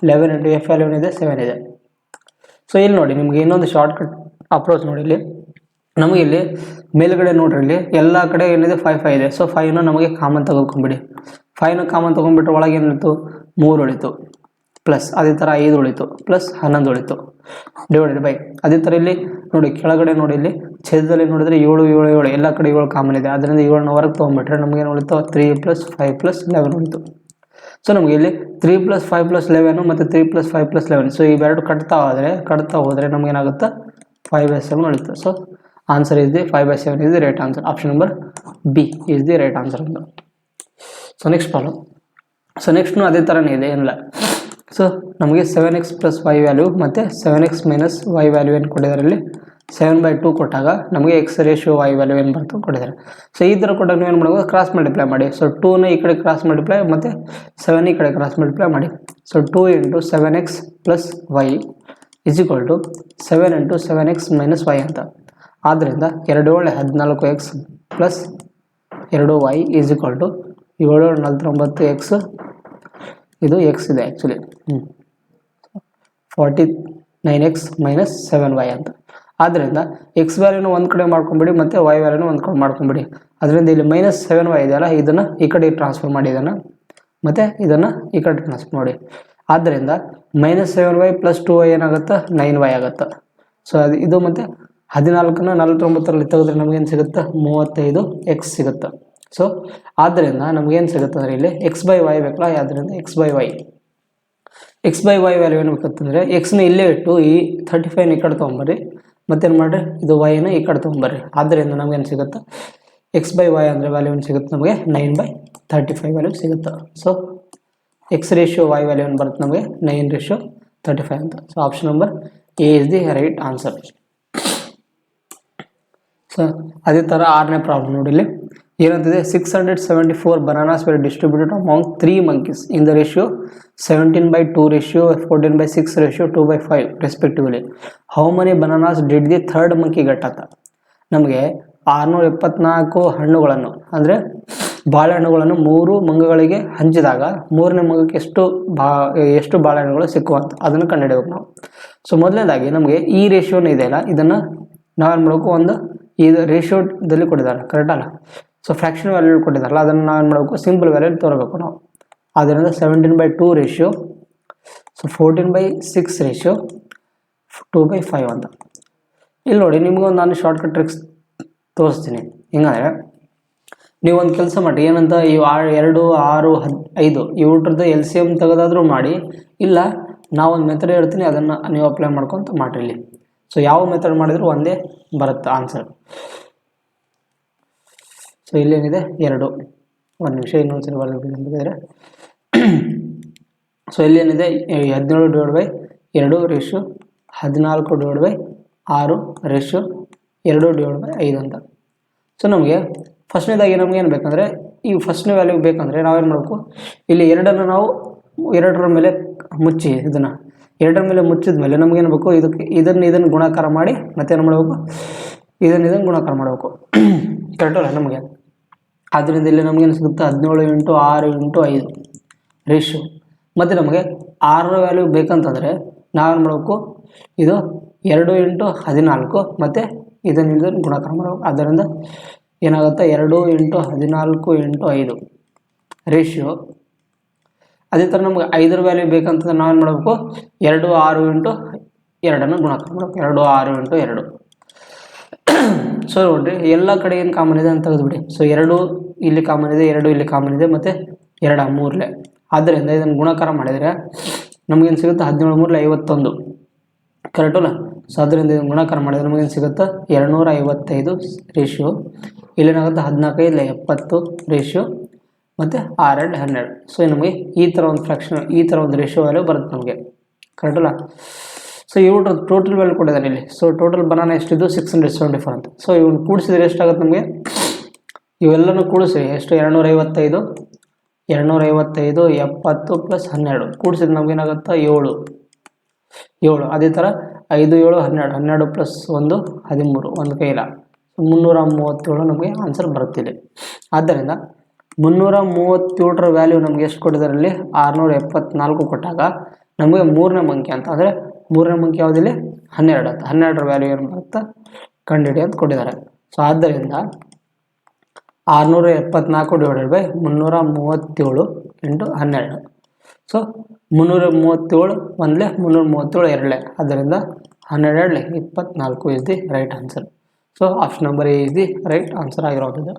11 × ಎಫ್ ವ್ಯಾಲ್ಯೂ ಏನಿದೆ 7 ಇದೆ. ಸೊ ಇಲ್ಲಿ ನೋಡಿ ನಿಮಗೆ ಇನ್ನೊಂದು ಶಾರ್ಟ್ಕಟ್ ಅಪ್ರೋಚ್ ನೋಡಿ, ಇಲ್ಲಿ ನಮಗೆ ಇಲ್ಲಿ ಮೇಲ್ಗಡೆ ನೋಡ್ರಿ ಇಲ್ಲಿ ಎಲ್ಲ ಕಡೆ ಏನಿದೆ 5 ಇದೆ. ಸೊ 5ನ ನಮಗೆ ಕಾಮನ್ ತೆಗೆದುಕೊಂಡ್ಬಿಡಿ. 5ನ ಕಾಮನ್ ತೊಗೊಂಡ್ಬಿಟ್ರೆ ಒಳಗೆ ಏನಿತ್ತು 3 ಉಳಿತು ಪ್ಲಸ್ ಅದೇ ಥರ 5 ಉಳಿತು ಪ್ಲಸ್ 11 ಉಳಿತು ಡಿವೈಡೆಡ್ ಬೈ ಅದೇ ಥರ ಇಲ್ಲಿ ನೋಡಿ ಕೆಳಗಡೆ ನೋಡಿ ಇಲ್ಲಿ ಛೇದದಲ್ಲಿ ನೋಡಿದ್ರೆ 7 7 7 ಎಲ್ಲ ಕಡೆ 7 ಕಾಮನ್ ಇದೆ, ಅದರಿಂದ 7ನ ಹೊರಗೆ ತೊಗೊಂಡ್ಬಿಟ್ರೆ ನಮಗೇನು ಉಳಿತು 3 + 5 + 11 ಉಳಿತು. ಸೊ ನಮಗೆ ಇಲ್ಲಿ 3 + 5 + 11 ಮತ್ತು 3 + 5 + 11. ಸೊ ಇವೆರಡು ಕಟ್ತಾ ಹೋದರೆ ನಮಗೇನಾಗುತ್ತೆ 5/7 ಉಳಿತು. So answer is the 5/7 is the right answer. Option number B is the right answer ಅಂತ. So next problem. So next ಅದೇ ಥರನೇ ಇದೆ, ಏನಿಲ್ಲ. ಸೊ ನಮಗೆ 7x + y ವ್ಯಾಲ್ಯೂ ಮತ್ತು 7x - y ವ್ಯಾಲ್ಯೂ ಏನು ಕೊಟ್ಟಿದ್ದಾರೆ, ಇಲ್ಲಿ 7/2 ಕೊಟ್ಟಾಗ ನಮಗೆ x ರೇಷಿಯೋ y ವ್ಯಾಲ್ಯೂ ಏನು ಬರ್ತು ಕೊಟ್ಟಿದ್ದಾರೆ. ಸೊ ಈ ಥರ ಕೊಟ್ಟಾಗ ನೀವು ಏನು ಮಾಡ್ಬೋದು, ಕ್ರಾಸ್ ಮಲ್ಟಿಪ್ಲೈ ಮಾಡಿ. ಸೊ 2ನ ಈ ಕಡೆ ಕ್ರಾಸ್ ಮಲ್ಟಿಪ್ಲೈ ಮತ್ತು 7 ಈ ಕಡೆ ಕ್ರಾಸ್ ಮಲ್ಟಿಪ್ಲೈ ಮಾಡಿ. So 2 × 7x + y = 7 × 7x - y ಅಂತ. ಆದ್ದರಿಂದ 2 × 14x ಪ್ಲಸ್ 2y = 7 × 49x. ಇದು x ಇದೆ ಆ್ಯಕ್ಚುಲಿ 49x - 7y ಅಂತ. ಆದ್ದರಿಂದ ಎಕ್ಸ್ ವ್ಯಾಲ್ಯೂನ ಒಂದು ಕಡೆ ಮಾಡ್ಕೊಂಬಿಡಿ ಮತ್ತು ವೈ ವ್ಯಾಲ್ಯೂನ ಒಂದು ಕಡೆ ಮಾಡ್ಕೊಂಬಿಡಿ. ಅದರಿಂದ ಇಲ್ಲಿ -7y ಇದೆಯಲ್ಲ, ಇದನ್ನು ಈ ಕಡೆ ಟ್ರಾನ್ಸ್ಫರ್ ಮಾಡಿ, ಇದನ್ನು ಮತ್ತು ಇದನ್ನು ಈ ಕಡೆ ಟ್ರಾನ್ಸ್ಫರ್ ಮಾಡಿ. ಆದ್ದರಿಂದ -7y + 2y ಏನಾಗುತ್ತೆ 9y ಆಗುತ್ತೆ. ಸೊ ಅದು ಇದು ಮತ್ತು 14ನ 49ರಲ್ಲಿ ತೆಗೆದ್ರೆ ನಮಗೇನು ಸಿಗುತ್ತೆ 35x ಸಿಗುತ್ತೆ. ಸೊ ಆದ್ದರಿಂದ ನಮಗೇನು ಸಿಗುತ್ತೆ ಅಂದರೆ ಇಲ್ಲಿ x/y ಬೇಕಲ್ಲ, ಆದ್ದರಿಂದ x/y ವ್ಯಾಲ್ಯೂ ಏನು ಬೇಕಂತಂದರೆ ಎಕ್ಸ್ನ ಇಲ್ಲೇ ಇಟ್ಟು ಈ 35ನ ಈ ಕಡೆ ತೊಗೊಂಬರ್ರಿ, ಮತ್ತೇನು ಮಾಡಿರಿ ಇದು ವೈನ ಈ ಕಡೆ ತೊಗೊಂಬರ್ರಿ. ಆದ್ದರಿಂದ ನಮಗೇನು ಸಿಗುತ್ತೆ x/y ಅಂದರೆ ವ್ಯಾಲ್ಯೂ ಏನು ಸಿಗುತ್ತೆ ನಮಗೆ 9/35 ವ್ಯಾಲ್ಯೂ ಸಿಗುತ್ತೆ. So x ratio y value ಏನು ಬರುತ್ತೆ ನಮಗೆ 9/35 ಅಂತ. So option number A is the right answer. So ಅದೇ ಥರ 6ನೇ ಪ್ರಾಬ್ಲಮ್ ನೋಡಿ, ಇಲ್ಲಿ ಏನಂತಿದೆ 674 bananas were distributed among 3 monkeys in the ratio 17/2 ratio, 14/6 ratio, 2/5 respectively. How many bananas did the third monkey get ಅಂತ. ನಮಗೆ 674 ಹಣ್ಣುಗಳನ್ನು ಅಂದರೆ ಬಾಳೆಹಣ್ಣುಗಳನ್ನು 3 ಮಂಗಗಳಿಗೆ ಹಂಚಿದಾಗ 3ನೇ ಮಂಗಕ್ಕೆ ಎಷ್ಟು ಬಾಳೆಹಣ್ಣುಗಳು ಸಿಕ್ಕುವಂತ ಅದನ್ನು ಕಂಡುಹಿಡಿಯಬೇಕು ನಾವು. ಸೊ ಮೊದಲನೇದಾಗಿ ನಮಗೆ ಈ ರೇಷಿಯೋನ ಇದೆಯಲ್ಲ, ಇದನ್ನು ನಾವೇನು ಮಾಡಬೇಕು, ಒಂದು ಇದು ರೇಷಿಯೋದಲ್ಲಿ ಕೊಟ್ಟಿದ್ದಾರೆ ಕರೆಕ್ಟ್ ಅಲ್ಲ. ಸೊ ಫ್ರ್ಯಾಕ್ಷನ್ ವ್ಯಾಲ್ಯೂ ಕೊಟ್ಟಿದ್ದಾರಲ್ಲ, ಅದನ್ನು ನಾವೇನು ಮಾಡಬೇಕು ಸಿಂಪಲ್ ವ್ಯಾಲ್ಯೂ ತೋರಬೇಕು ನಾವು. ಆದ್ದರಿಂದ 17/2 ರೇಷಿಯೋ, ಸೊ 14/6 ರೇಷಿಯೋ, 2/5 ಅಂತ. ಇಲ್ಲಿ ನೋಡಿ ನಿಮಗೊಂದು ನಾನು ಶಾರ್ಟ್ಕಟ್ ಟ್ರಿಕ್ಸ್ ತೋರಿಸ್ತೀನಿ. ಹಿಂಗಂದರೆ ನೀವು ಒಂದು ಕೆಲಸ ಮಾಡಿ, ಏನಂತ ಈ 2 6 5 ಇವ್ರದ್ದು LCM ತೆಗೆದಾದರೂ ಮಾಡಿ, ಇಲ್ಲ ನಾವೊಂದು ಮೆಥಡ್ ಹೇಳ್ತೀನಿ ಅದನ್ನು ನೀವು ಅಪ್ಲೈ ಮಾಡ್ಕೊತ ಮಾಡಿರಿ ಇಲ್ಲಿ. ಸೊ ಯಾವ ಮೆಥಡ್ ಮಾಡಿದರೂ ಒಂದೇ ಬರುತ್ತೆ ಆನ್ಸರ್. ಸೊ ಇಲ್ಲೇನಿದೆ 2, ಒಂದು ನಿಮಿಷ ಇನ್ನೊಂದ್ಸರಿ ಬರೆದಿದ್ದಾರೆ. ಸೊ ಇಲ್ಲೇನಿದೆ 17/2 ರೇಷಿಯೋ 14/6 ರೇಷಿಯೋ 2/5 ಅಂತ. ಸೊ ನಮಗೆ ಫಸ್ಟ್ನೇದಾಗಿ ನಮ್ಗೆ ಏನು ಬೇಕಂದರೆ, ಈ ಫಸ್ಟ್ನೇ ವ್ಯಾಲ್ಯೂ ಬೇಕಂದರೆ ನಾವೇನು ಮಾಡಬೇಕು, ಇಲ್ಲಿ 2ನ್ನು ನಾವು 2ರ ಮೇಲೆ ಮುಚ್ಚಿ, ಇದನ್ನು 2ರ ಮೇಲೆ ಮುಚ್ಚಿದ ಮೇಲೆ ನಮಗೇನು ಬೇಕು, ಇದನ್ನು ಗುಣಾಕಾರ ಮಾಡಿ ಮತ್ತೇನು ಮಾಡಬೇಕು, ಇದನ್ನು ಗುಣಾಕಾರ ಮಾಡಬೇಕು ಕರೆಕ್ಟಲ್ಲ ನಮಗೆ. ಆದ್ದರಿಂದ ಇಲ್ಲಿ ನಮಗೇನು ಸಿಗುತ್ತೆ 17 × 6 × 5 ರೇಷಿಯೋ. ಮತ್ತು ನಮಗೆ 6ರ ವ್ಯಾಲ್ಯೂ ಬೇಕಂತಂದರೆ ನಾವೇನು ಮಾಡಬೇಕು, ಇದು 2 × 14 ಮತ್ತು ಇದನ್ನು ಗುಣಾಕಾರ ಮಾಡಬೇಕು. ಆದ್ದರಿಂದ ಏನಾಗುತ್ತೆ 2 × 14 × 5 ರೇಷಿಯೋ. ಅದೇ ಥರ ನಮ್ಗೆ 5ರ ವ್ಯಾಲ್ಯೂ ಬೇಕಂತಂದ್ರೆ ನಾವೇನು ಮಾಡಬೇಕು, 2 6 × 2 ಗುಣಾಕಾರ ಮಾಡಬೇಕು, 2 6 × 2. ಸೊ ನೋಡಿರಿ ಎಲ್ಲ ಕಡೆ ಏನು ಕಾಮನ್ ಇದೆ ಅಂತ ತೆಗೆದುಬಿಡಿ. ಸೊ 2 ಇಲ್ಲಿ ಕಾಮನ್ ಇದೆ, 2 ಇಲ್ಲಿ ಕಾಮನ್ ಇದೆ, ಮತ್ತು 2 3 ಆದ್ದರಿಂದ ಇದನ್ನು ಗುಣಾಕಾರ ಮಾಡಿದರೆ ನಮಗೇನು ಸಿಗುತ್ತೆ 17 3 51 ಕರೆಕ್ಟಲ್ಲ. ಸೊ ಅದರಿಂದ ಇದನ್ನು ಗುಣಾಕಾರ ಮಾಡಿದರೆ ನಮಗೇನು ಸಿಗುತ್ತೆ 255 ರೇಷಿಯೋ. ಇಲ್ಲೇನಾಗುತ್ತೆ 14 70 ರೇಷಿಯೋ ಮತ್ತು 6 12. ಸೊ ನಮಗೆ ಈ ಥರ ಒಂದು ಫ್ರ್ಯಾಕ್ಷನ್, ಈ ಥರ ಒಂದು ರೇಷಿಯೋ ವ್ಯಾಲ್ಯೂ ಬರುತ್ತೆ ನಮಗೆ ಕರೆಕ್ಟಲ್ಲ. ಸೊ ಇವ್ರ ಟೋಟಲ್ ವ್ಯಾಲ್ಯೂ ಕೊಟ್ಟಿದ್ದಾನೆ ಇಲ್ಲಿ. ಸೊ ಟೋಟಲ್ ಬನಾನ ಎಷ್ಟಿದ್ದು 674 ಅಂತ. ಸೊ ಇವ್ನು ಕೂಡಿಸಿದ್ರೆ ಎಷ್ಟಾಗುತ್ತೆ ನಮಗೆ, ಇವೆಲ್ಲನೂ ಕೂಡಿಸಿ ಎಷ್ಟು 255 70 ಪ್ಲಸ್ 12 ಕೂಡಿಸಿದ್ರೆ ನಮಗೇನಾಗುತ್ತೆ 7. ಅದೇ ಥರ 5 7 12 ಪ್ಲಸ್ 1 13 ಒಂದು ಕೈಲ 337 ನಮಗೆ ಆನ್ಸರ್ ಬರುತ್ತಿದೆ. ಆದ್ದರಿಂದ 337ರ ವ್ಯಾಲ್ಯೂ ನಮಗೆ ಎಷ್ಟು ಕೊಟ್ಟಿದ್ದಾರೆ ಅಲ್ಲಿ 674 ಕೊಟ್ಟಾಗ ನಮಗೆ ಮೂರನೇ ಅಂಕೆ ಅಂತ, ಅಂದರೆ ಮೂರನೇ ಅಂಕೆ ಯಾವುದಿಲ್ಲ 12 ಅಂತ. 12ರ ವ್ಯಾಲ್ಯೂ ಏನು ಬರುತ್ತೆ ಕಂಡುಹಿಡಿ ಅಂತ ಕೊಟ್ಟಿದ್ದಾರೆ. ಸೊ ಆದ್ದರಿಂದ 674 / 337 ಇಂಟು 12. ಸೊ 337 ಒಂದಲೇ 337 ಎರಡಲೇ, ಆದ್ದರಿಂದ 12 24 is the right answer. So option number A is the right answer ಆಗಿರೋದು.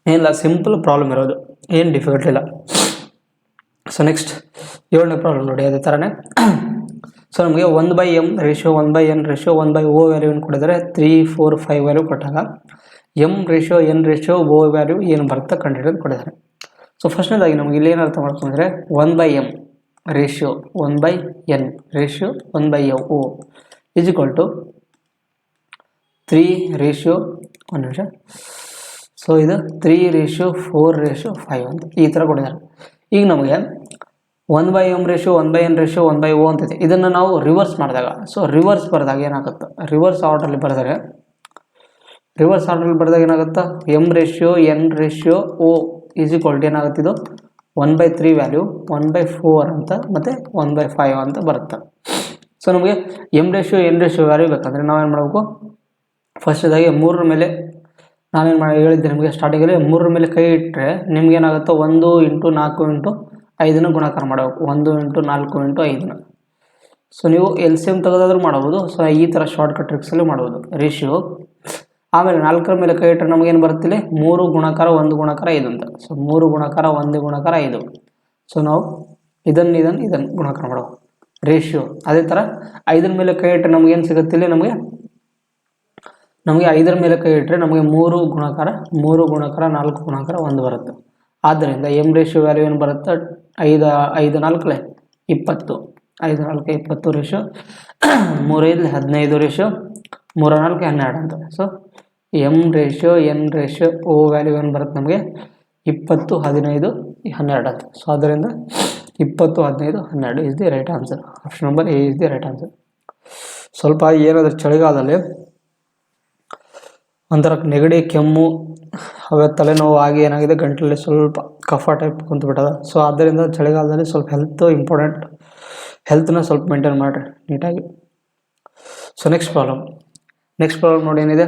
ಏನಿಲ್ಲ, ಸಿಂಪಲ್ ಪ್ರಾಬ್ಲಮ್ ಇರೋದು, ಏನು ಡಿಫಿಕಲ್ಟ್ ಇಲ್ಲ. ಸೊ ನೆಕ್ಸ್ಟ್ 7ನೇ ಪ್ರಾಬ್ಲಮ್ ನೋಡಿ, ಅದೇ ಥರನೇ. ಸೊ ನಮಗೆ 1/m ratio 1/n ratio 1/o value ಕೊಟ್ಟಿದ್ದಾರೆ. 3 4 5 ವ್ಯಾಲ್ಯೂ ಕೊಟ್ಟಾಗ m ratio n ratio o value ಏನು ಬರುತ್ತೆ ಕಂಡುಹಿಡಿದು ಕೊಟ್ಟಿದ್ದಾರೆ. ಸೊ ಫಸ್ಟ್ನೇದಾಗಿ ನಮಗೆ ಇಲ್ಲಿ ಏನು ಅರ್ಥ ಮಾಡ್ಕೊಂಡ್ರೆ 1/m ratio 1/n ratio 1/o is equal to 3 ratio 1 ನಿಮಿಷ. ಸೊ ಇದು 3 ರೇಷಿಯೋ 4 ರೇಷಿಯೋ 5 ಅಂತ ಈ ಥರ ಕೊಟ್ಟಿದ್ದಾರೆ. ಈಗ ನಮಗೆ 1/m ratio 1/n ratio 1/o ಅಂತಿದೆ. ಇದನ್ನು ನಾವು ರಿವರ್ಸ್ ಮಾಡಿದಾಗ, ಸೊ ರಿವರ್ಸ್ ಬರೆದಾಗ ಏನಾಗುತ್ತೆ, ರಿವರ್ಸ್ ಆರ್ಡ್ರಲ್ಲಿ ಬರೆದರೆ ಏನಾಗುತ್ತೆ m ratio n ratio o is equal to ಏನಾಗುತ್ತೆ, ಇದು 1/3 ವ್ಯಾಲ್ಯೂ 1/4 ಅಂತ ಮತ್ತು 1/5 ಅಂತ ಬರುತ್ತೆ. ಸೊ ನಮಗೆ m ratio n ratio value ಬೇಕಂದರೆ ನಾವೇನು ಮಾಡಬೇಕು, ಫಸ್ಟ್ದಾಗಿ 3ರ ಮೇಲೆ ನಾವೇನು ಹೇಳಿದ್ದೆ ನಿಮಗೆ ಸ್ಟಾರ್ಟಿಂಗಲ್ಲಿ 3ರ ಮೇಲೆ ಕೈ ಇಟ್ಟರೆ ನಿಮ್ಗೇನಾಗುತ್ತೆ 1 × 4 × 5 ಗುಣಾಕಾರ ಮಾಡಬೇಕು. 1 × 4 × 5. ಸೊ ನೀವು LCM ತೆಗೆದಾದ್ರೂ ಮಾಡ್ಬೋದು. ಸೊ ಈ ಥರ ಶಾರ್ಟ್ಕಟ್ ಟ್ರಿಕ್ಸಲ್ಲಿ ಮಾಡ್ಬೋದು ರೇಷಿಯೋ. ಆಮೇಲೆ 4ರ ಮೇಲೆ ಕೈ ಇಟ್ಟರೆ ನಮಗೇನು ಬರುತ್ತಿಲ್ಲ 3 ಗುಣಾಕಾರ 1 ಗುಣಾಕಾರ 5 ಅಂತ. ಸೊ 3 ಗುಣಾಕಾರ 1 ಗುಣಾಕಾರ 5. ಸೊ ನಾವು ಇದನ್ನು ಗುಣಾಕಾರ ಮಾಡಬೇಕು ರೇಷಿಯೋ. ಅದೇ ಥರ 5ರ ಮೇಲೆ ಕೈ ಇಟ್ಟರೆ ನಮಗೇನು ಸಿಗುತ್ತಿಲ್ಲ, ನಮಗೆ 5ರ ಮೇಲೆ ಕೈ ಇಟ್ಟರೆ ನಮಗೆ 3 ಗುಣಾಕಾರ 4 ಗುಣಾಕಾರ 1 ಬರುತ್ತೆ. ಆದ್ದರಿಂದ m ರೇಷಿಯೋ ವ್ಯಾಲ್ಯೂ ಏನು ಬರುತ್ತೆ 5 4 20 5 4 20 ರೇಷಿಯೋ 3 5 15 ರೇಷಿಯೋ 3 4 12 ಅಂತ. So m ratio n ratio o value ಏನು ಬರುತ್ತೆ ನಮಗೆ 20 15 12 ಅಂತ. ಸೊ ಅದರಿಂದ 20 15 12 is the right answer. Option number A is the right answer. ಸ್ವಲ್ಪ ಏನಾದರೂ ಚಳಿಗಾಲದಲ್ಲಿ ಒಂಥರ ನೆಗಡಿ ಕೆಮ್ಮು ಅವೇ ತಲೆನೋವು ಆಗಿ ಏನಾಗಿದೆ ಗಂಟಲಲ್ಲಿ ಸ್ವಲ್ಪ ಕಫ ಟೈಪ್ ಕುಂತ್ಬಿಟ್ಟದ. ಸೊ ಆದ್ದರಿಂದ ಚಳಿಗಾಲದಲ್ಲಿ ಸ್ವಲ್ಪ ಹೆಲ್ತ್ ಇಂಪಾರ್ಟೆಂಟ್, ಹೆಲ್ತ್ನ ಸ್ವಲ್ಪ ಮೇಂಟೈನ್ ಮಾಡಿರಿ ನೀಟಾಗಿ. ಸೊ ನೆಕ್ಸ್ಟ್ ಪ್ರಾಬ್ಲಮ್ ನೋಡಿ ಏನಿದೆ,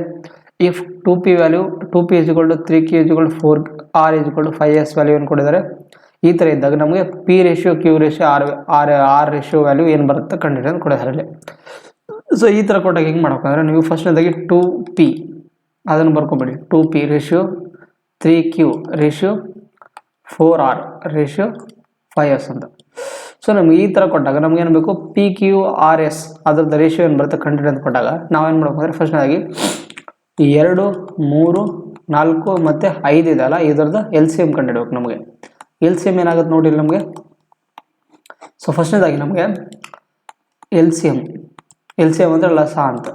if 2p value 2p = 3q = 4 r = 5s value ಏನು ಕೊಟ್ಟಿದ್ದಾರೆ. ಈ ಥರ ಇದ್ದಾಗ ನಮಗೆ p ratio q ratio r ratio value ಏನು ಬರುತ್ತೆ ಕಂಡುಹಿಡಿದು ಕೊಟ್ಟಿದ್ದಾರೆ ಅಲ್ಲಿ. ಸೊ ಈ ಥರ ಕೊಟ್ಟಾಗ ಹೆಂಗೆ ಮಾಡ್ಬೇಕಂದ್ರೆ ನೀವು ಫಸ್ಟ್ನೇದಾಗಿ 2p ಅದನ್ನು ಬರ್ಕೊಬೇಡಿ. 2p ratio 3q ratio 4r ratio 5s ಅಂತ. ಸೊ ನಮ್ಗೆ ಈ ಥರ ಕೊಟ್ಟಾಗ ನಮ್ಗೆ ಏನು ಬೇಕು PQRS ಅದ್ರದ್ದು ರೇಷಿಯೋ ಏನು ಬರುತ್ತೆ ಕಂಡುಹಿಡಿದು ಅಂತ ಕೊಟ್ಟಾಗ ನಾವೇನು ಮಾಡ್ಬೇಕು ಅಂದರೆ ಫಸ್ಟ್ನೇದಾಗಿ 2 3 4 ಮತ್ತು 5 ಇದೆಯಲ್ಲ ಇದರದ್ದು LCM ಕಂಡುಹಿಡ್ಬೇಕು. ನಮಗೆ LCM ಏನಾಗುತ್ತೆ ನೋಡಿ ನಮಗೆ. ಸೊ ಫಸ್ಟ್ನೇದಾಗಿ ನಮಗೆ LCM ಅಂದರೆ ಲಸ ಅಂತ.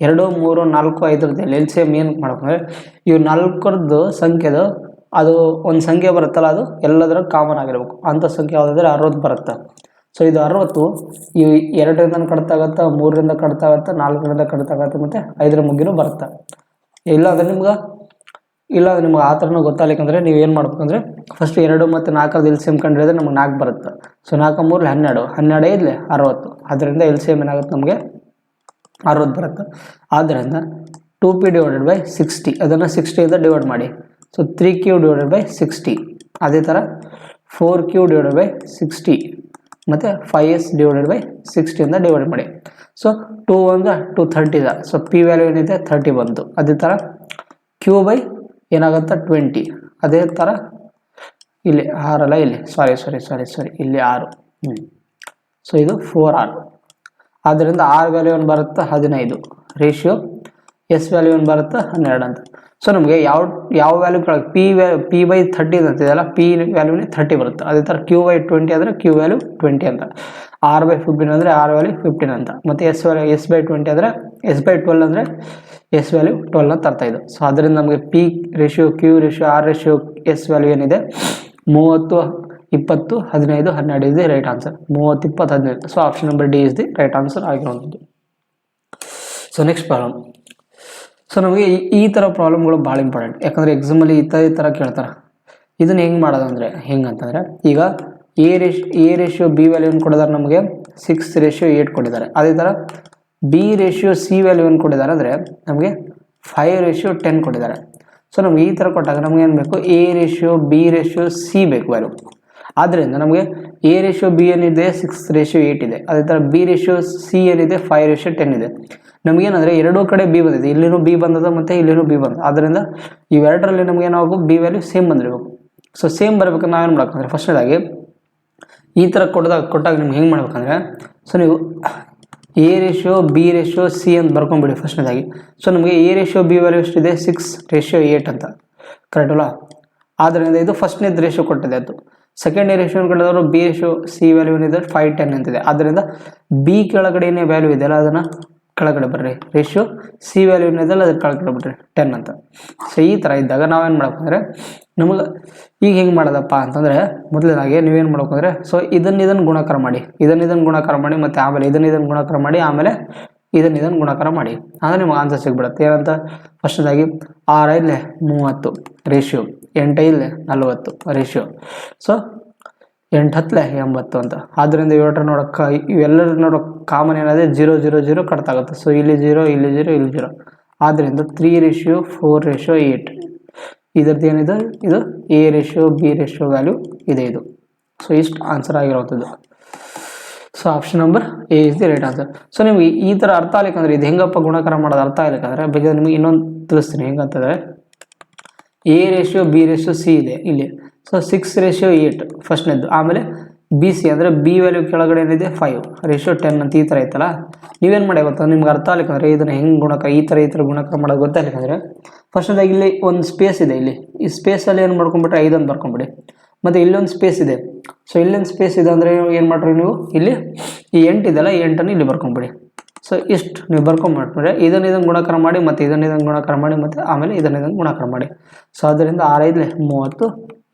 2 3 4 5 LCM ಏನು ಮಾಡ್ಬೇಕಂದ್ರೆ ಇವು 4ರದ್ದು ಸಂಖ್ಯೆದು ಅದು ಒಂದು ಸಂಖ್ಯೆ ಬರುತ್ತಲ್ಲ ಅದು ಎಲ್ಲದರ ಕಾಮನ್ ಆಗಿರ್ಬೇಕು. ಅಂಥ ಸಂಖ್ಯೆ ಯಾವುದಾದ್ರೆ 60 ಬರುತ್ತೆ. ಸೊ ಇದು 60 ಇವು 2ರಿಂದ ಕಟ್ತಾಗತ್ತೆ, 3ರಿಂದ ಕಟ್ತಾಗತ್ತೆ, 4ರಿಂದ ಕಟ್ತಾಗತ್ತೆ ಮತ್ತು 5ರ ಮುಗಿನೂ ಬರುತ್ತೆ. ಇಲ್ಲಾಂದರೆ ನಿಮ್ಗೆ ಆ ಥರನೂ ಗೊತ್ತಾಗಲಿಕ್ಕಂದ್ರೆ ನೀವು ಏನು ಮಾಡ್ಬೇಕಂದ್ರೆ ಫಸ್ಟ್ 2 ಮತ್ತು 4ರದ್ದು LCM ಕಂಡುಹಿಡಿದ್ರೆ ನಮಗೆ 4 ಬರುತ್ತೆ. ಸೊ 4 3 12 12 5 60. ಅದರಿಂದ LCM ಏನಾಗುತ್ತೆ ನಮಗೆ 60 ಬರುತ್ತೆ. ಆದ್ದರಿಂದ 2p / 60 ಅದನ್ನು 60ಇಂದ ಡಿವೈಡ್ ಮಾಡಿ. ಸೊ 3q / 60 ಅದೇ ಥರ 4q / 60 ಮತ್ತು 5s / 60ಇಂದ ಡಿವೈಡ್ ಮಾಡಿ. ಸೊ 2 1 230 ಇದೆ. ಸೊ p ವ್ಯಾಲ್ಯೂ ಏನಿದೆ 30 ಬಂತು. ಅದೇ ಥರ q ಬೈ ಏನಾಗುತ್ತೆ 20. ಅದೇ ಥರ ಇಲ್ಲಿ 6 ಅಲ್ಲ, ಇಲ್ಲಿ ಸಾರಿ ಇಲ್ಲಿ 6. ಸೊ ಇದು 4r. ಆದ್ದರಿಂದ r ವ್ಯಾಲ್ಯೂ ಏನು ಬರುತ್ತೆ 15 ರೇಷಿಯೋ s ವ್ಯಾಲ್ಯೂ ಏನು ಬರುತ್ತೆ 12 ಅಂತ. ಸೊ ನಮಗೆ ಯಾವ ವ್ಯಾಲ್ಯೂ ಕೆಳಗೆ P/30 ಅಂತಿದೆಯಲ್ಲ, P ವ್ಯಾಲ್ಯೂನೇ 30 ಬರುತ್ತೆ. ಅದೇ ಥರ Q/20 ಅಂದರೆ Q ವ್ಯಾಲ್ಯೂ 20 ಅಂತ, R/15 ಅಂದರೆ R ವ್ಯಾಲ್ಯೂ 15 ಅಂತ, ಮತ್ತು S/20 ಅಂದರೆ S/12 ಅಂದರೆ S ವ್ಯಾಲ್ಯೂ 12 ಅಂತ ಅರ್ಥ ಇದು. ಸೊ ಅದರಿಂದ ನಮಗೆ P ratio, Q ratio, R ratio, S value ಏನಿದೆ 30, 20, 15, 12 is the right answer. 30, 20, 15. So option number D is the right answer ಆಗಿರುವಂಥದ್ದು. So next problem. ಸೊ ನಮಗೆ ಈ ಥರ ಪ್ರಾಬ್ಲಮ್ಗಳು ಭಾಳ ಇಂಪಾರ್ಟೆಂಟ್, ಯಾಕಂದರೆ ಎಕ್ಸಾಮಲ್ಲಿ ಈ ಥರ ಕೇಳ್ತಾರೆ. ಇದನ್ನು ಹೆಂಗೆ ಮಾಡೋದು ಅಂದರೆ ಹೆಂಗಂತಂದರೆ, ಈಗ ಎ ರೇಷಿಯೋ ಬಿ ವ್ಯಾಲ್ಯೂವನ್ನು ಕೊಡಿದಾರೆ ನಮಗೆ 6:8 ಕೊಟ್ಟಿದ್ದಾರೆ. ಅದೇ ಥರ ಬಿ ರೇಷಿಯೋ ಸಿ ವ್ಯಾಲ್ಯೂವನ್ನು ಕೊಟ್ಟಿದ್ದಾರೆ ಅಂದರೆ ನಮಗೆ 5:10 ಕೊಟ್ಟಿದ್ದಾರೆ. ಸೊ ನಮ್ಗೆ ಈ ಥರ ಕೊಟ್ಟಾಗ ನಮ್ಗೆ ಏನು ಬೇಕು, A ratio B ratio C ಬೇಕು ವ್ಯಾಲ್ಯೂ. ಆದ್ದರಿಂದ ನಮಗೆ ಎ ರೇಷಿಯೋ ಬಿ ಏನಿದೆ 6:8 ಇದೆ. ಅದೇ ಥರ ಬಿ ರೇಷಿಯೋ ಸಿ ಏನಿದೆ 5:10 ಇದೆ. ನಮಗೇನಂದರೆ ಎರಡೂ ಕಡೆ ಬಿ ಬಂದಿದೆ, ಇಲ್ಲಿನೂ ಬಿ ಬಂದದ ಮತ್ತು ಇಲ್ಲಿನೂ ಬಿ ಬಂದ. ಆದ್ದರಿಂದ ಇವೆರಡರಲ್ಲಿ ನಮ್ಗೆ ಏನಾಗಬೇಕು, ಬಿ ವ್ಯಾಲ್ಯೂ ಸೇಮ್ ಬಂದಿರಬೇಕು. ಸೊ ಸೇಮ್ ಬರಬೇಕು, ನಾವೇನು ಮಾಡ್ಬೇಕಂದ್ರೆ ಫಸ್ಟ್ನೇದಾಗಿ ಈ ಥರ ಕೊಟ್ಟಾಗ ನಿಮ್ಗೆ ಹೆಂಗೆ ಮಾಡ್ಬೇಕಂದ್ರೆ, ಸೊ ನೀವು A ratio B ratio C ಅಂತ ಬರ್ಕೊಂಬಿಡಿ ಫಸ್ಟ್ನೇದಾಗಿ. ಸೊ ನಮಗೆ ಎ ರೇಷಿಯೋ ಬಿ ವ್ಯಾಲ್ಯೂ ಎಷ್ಟಿದೆ 6:8 ಅಂತ, ಕರೆಕ್ಟ್ ಅಲ್ಲ? ಆದ್ದರಿಂದ ಇದು ಫಸ್ಟ್ನೇದು ರೇಷಿಯೋ ಕೊಟ್ಟಿದೆ. ಅದು ಸೆಕೆಂಡ್ ರೇಷಿಯೋ ಕೊಟ್ಟಿದ್ದವರು ಬಿ ರೇಷಿಯೋ ಸಿ ವ್ಯಾಲ್ಯೂ ಏನಿದೆ 5:10 ಅಂತಿದೆ. ಆದ್ದರಿಂದ ಬಿ ಕೆಳಗಡೆ ಏನೇ ವ್ಯಾಲ್ಯೂ ಇದೆಯಲ್ಲ ಅದನ್ನು ಕೆಳಗಡೆ ಬರ್ರಿ, ರೇಷಿಯೋ ಸಿ ವ್ಯಾಲ್ಯೂ ಏನಿದೆಯಲ್ಲ ಅದಕ್ಕೆ ಕೆಳಗಡೆ ಬಿಡ್ರಿ 10 ಅಂತ. ಸೊ ಈ ಥರ ಇದ್ದಾಗ ನಾವೇನು ಮಾಡ್ಬೇಕಂದ್ರೆ, ನಮಗೆ ಈಗ ಹೆಂಗೆ ಮಾಡೋದಪ್ಪ ಅಂತಂದರೆ, ಮೊದಲನೇದಾಗಿ ನೀವೇನು ಮಾಡ್ಬೇಕಂದ್ರೆ, ಸೊ ಇದನ್ನು ಗುಣಾಕಾರ ಮಾಡಿ, ಇದನ್ನು ಗುಣಾಕಾರ ಮಾಡಿ, ಮತ್ತು ಆಮೇಲೆ ಇದನ್ನು ಗುಣಾಕಾರ ಮಾಡಿ, ಆಮೇಲೆ ಇದನ್ನು ಗುಣಾಕಾರ ಮಾಡಿ, ಅಂದರೆ ನಿಮ್ಗೆ ಆನ್ಸರ್ ಸಿಗ್ಬಿಡುತ್ತೆ. ಏನಂತ, ಫಸ್ಟ್ನೇದಾಗಿ 6:30 ರೇಷಿಯೋ, 8:40 ರೇಷಿಯೋ, ಸೊ 8:10 ಅಂತ. ಆದ್ದರಿಂದ ಇವೆಲ್ಲರ ನೋಡೋಕೆ ಕಾಮನ್ ಏನಾದರೆ 0, 0, 0 ಕಟ್ಟಾಗುತ್ತೆ. ಸೊ ಇಲ್ಲಿ 0, ಇಲ್ಲಿ 0, ಇಲ್ಲಿ 0. ಆದ್ದರಿಂದ 3:4:8 ಇದರದ್ದು ಏನಿದೆ, ಇದು A ratio B ratio value ಇದೆ ಇದು. ಸೊ ಇಷ್ಟು ಆನ್ಸರ್ ಆಗಿರುವಂಥದ್ದು. So option number A is the right answer. So ನಿಮಗೆ ಈ ಥರ ಅರ್ಥ ಆಗ್ಲಿಕ್ಕಂದ್ರೆ, ಇದು ಹೆಂಗಪ್ಪ ಗುಣಾಕಾರ ಮಾಡೋದು ಅರ್ಥ ಆಗ್ಲಿಕ್ಕಂದ್ರೆ ಬೇಕಾದ್ರೆ ನಿಮಗೆ ಇನ್ನೊಂದು ತಿಳಿಸ್ತೀನಿ. ಹೆಂಗಂತಂದರೆ, A ratio B ratio C ಇದೆ ಇಲ್ಲಿ. ಸೊ 6:8 ಫಸ್ಟ್ನೇದ್ದು, ಆಮೇಲೆ ಬಿ ಸಿ ಅಂದರೆ ಬಿ ವ್ಯಾಲ್ಯೂ ಕೆಳಗಡೆ ಏನಿದೆ 5:10 ಅಂತ ಈ ಥರ ಐತಲ್ಲ. ನೀವೇನು ಮಾಡಿ ಗೊತ್ತಾ, ನಿಮ್ಗೆ ಅರ್ಥ ಆಗ್ಲಿಕ್ಕಂದ್ರೆ ಇದನ್ನು ಹೆಂಗೆ ಗುಣಾಕಾರ ಈ ಥರ ಗುಣಾಕಾರ ಮಾಡೋದು ಗೊತ್ತಾಗ್ಲಿಕ್ಕಂದ್ರೆ, ಫಸ್ಟ್ನೇದಾಗಿ ಇಲ್ಲಿ ಒಂದು ಸ್ಪೇಸ್ ಇದೆ, ಇಲ್ಲಿ ಈ ಸ್ಪೇಸಲ್ಲಿ ಏನು ಮಾಡ್ಕೊಂಬಿಟ್ರೆ 5 ಅಂತ ಬರ್ಕೊಂಬಿಡಿ. ಮತ್ತು ಇಲ್ಲೊಂದು ಸ್ಪೇಸ್ ಇದೆ. ಸೊ ಇಲ್ಲೊಂದು ಸ್ಪೇಸ್ ಇದೆ ಅಂದರೆ ಏನು ಮಾಡ್ರಿ ನೀವು, ಇಲ್ಲಿ ಈ 8 ಇದೆಲ್ಲ, ಈ 8ಅನ್ನು ಇಲ್ಲಿ ಬರ್ಕೊಂಬಿಡಿ. ಸೊ ಇಷ್ಟು ನೀವು ಬರ್ಕೊಂಬಿಟ್ರೆ ಇದನ್ನು ಗುಣಾಕಾರ ಮಾಡಿ, ಮತ್ತು ಇದನ್ನು ಗುಣಾಕಾರ ಮಾಡಿ, ಮತ್ತು ಆಮೇಲೆ ಇದನ್ನು ಗುಣಾಕಾರ ಮಾಡಿ. ಸೊ ಅದರಿಂದ 6:30,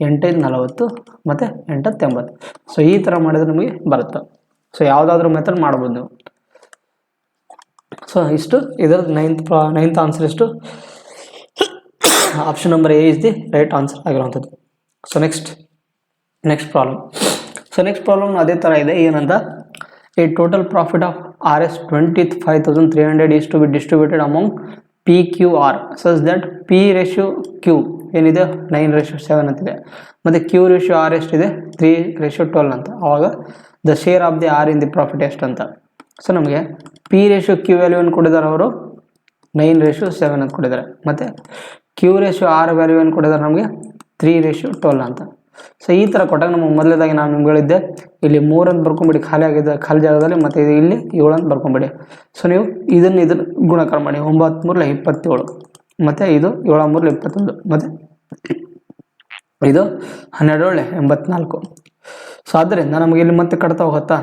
8:40 ಮತ್ತು 8:80. ಸೊ ಈ ಥರ ಮಾಡಿದ್ರೆ ನಮಗೆ ಬರುತ್ತೆ. ಸೊ ಯಾವುದಾದ್ರೂ ಮೆಥಡ್ ಮಾಡ್ಬೋದು ನೀವು. ಸೊ ಇಷ್ಟು ಇದರದ್ದು ನೈನ್ತ್ ಆನ್ಸರ್ ಇಷ್ಟು. Option number A is the right answer ಆಗಿರುವಂಥದ್ದು. ಸೊ ನೆಕ್ಸ್ಟ್ ಪ್ರಾಬ್ಲಮ್ ಅದೇ ಥರ ಇದೆ. ಏನಂತ, A total profit of RS 25,300 is to be distributed among PQR such that P ratio Q ಏನಿದೆ 9:7 ಅಂತಿದೆ, ಮತ್ತು Q ರೇಷಿಯೋ R ಎಷ್ಟಿದೆ 3:12 ಅಂತ. ಆವಾಗ the share of the R in the profit ಎಷ್ಟು ಅಂತ. ಸೊ ನಮಗೆ P ರೇಷಿಯೋ Q ವ್ಯಾಲ್ಯೂವನ್ನು ಕೊಟ್ಟಿದ್ದಾರೆ ಅವರು 9:7 ಅಂತ ಕೊಟ್ಟಿದ್ದಾರೆ, ಮತ್ತು Q ರೇಷಿಯೋ R ವ್ಯಾಲ್ಯೂವನ್ನು ಕೊಟ್ಟಿದ್ದಾರೆ ನಮಗೆ 3:12 ಅಂತ. ಸೊ ಈ ಥರ ಕೊಟ್ಟಾಗ ನಮಗೆ ಮೊದಲೇದಾಗಿ ನಾನು ನಿಮ್ಗೆ ಹೇಳಿದ್ದೆ, ಇಲ್ಲಿ 3 ಅಂತ ಬರ್ಕೊಂಬಿಡಿ ಖಾಲಿ ಜಾಗದಲ್ಲಿ, ಮತ್ತು ಇಲ್ಲಿ 7 ಅಂತ ಬರ್ಕೊಂಬಿಡಿ. ಸೊ ನೀವು ಇದನ್ನು ಗುಣಾಕಾರ ಮಾಡಿ, 9:3 27, ಮತ್ತು ಇದು 7:3 21, ಮತ್ತು ಇದು 12:84. ಸೊ ಆದ್ದರಿಂದ ನಮಗೆ ಇಲ್ಲಿ ಮತ್ತೆ ಕಟ್ತಾ ಹೋಗುತ್ತಾ,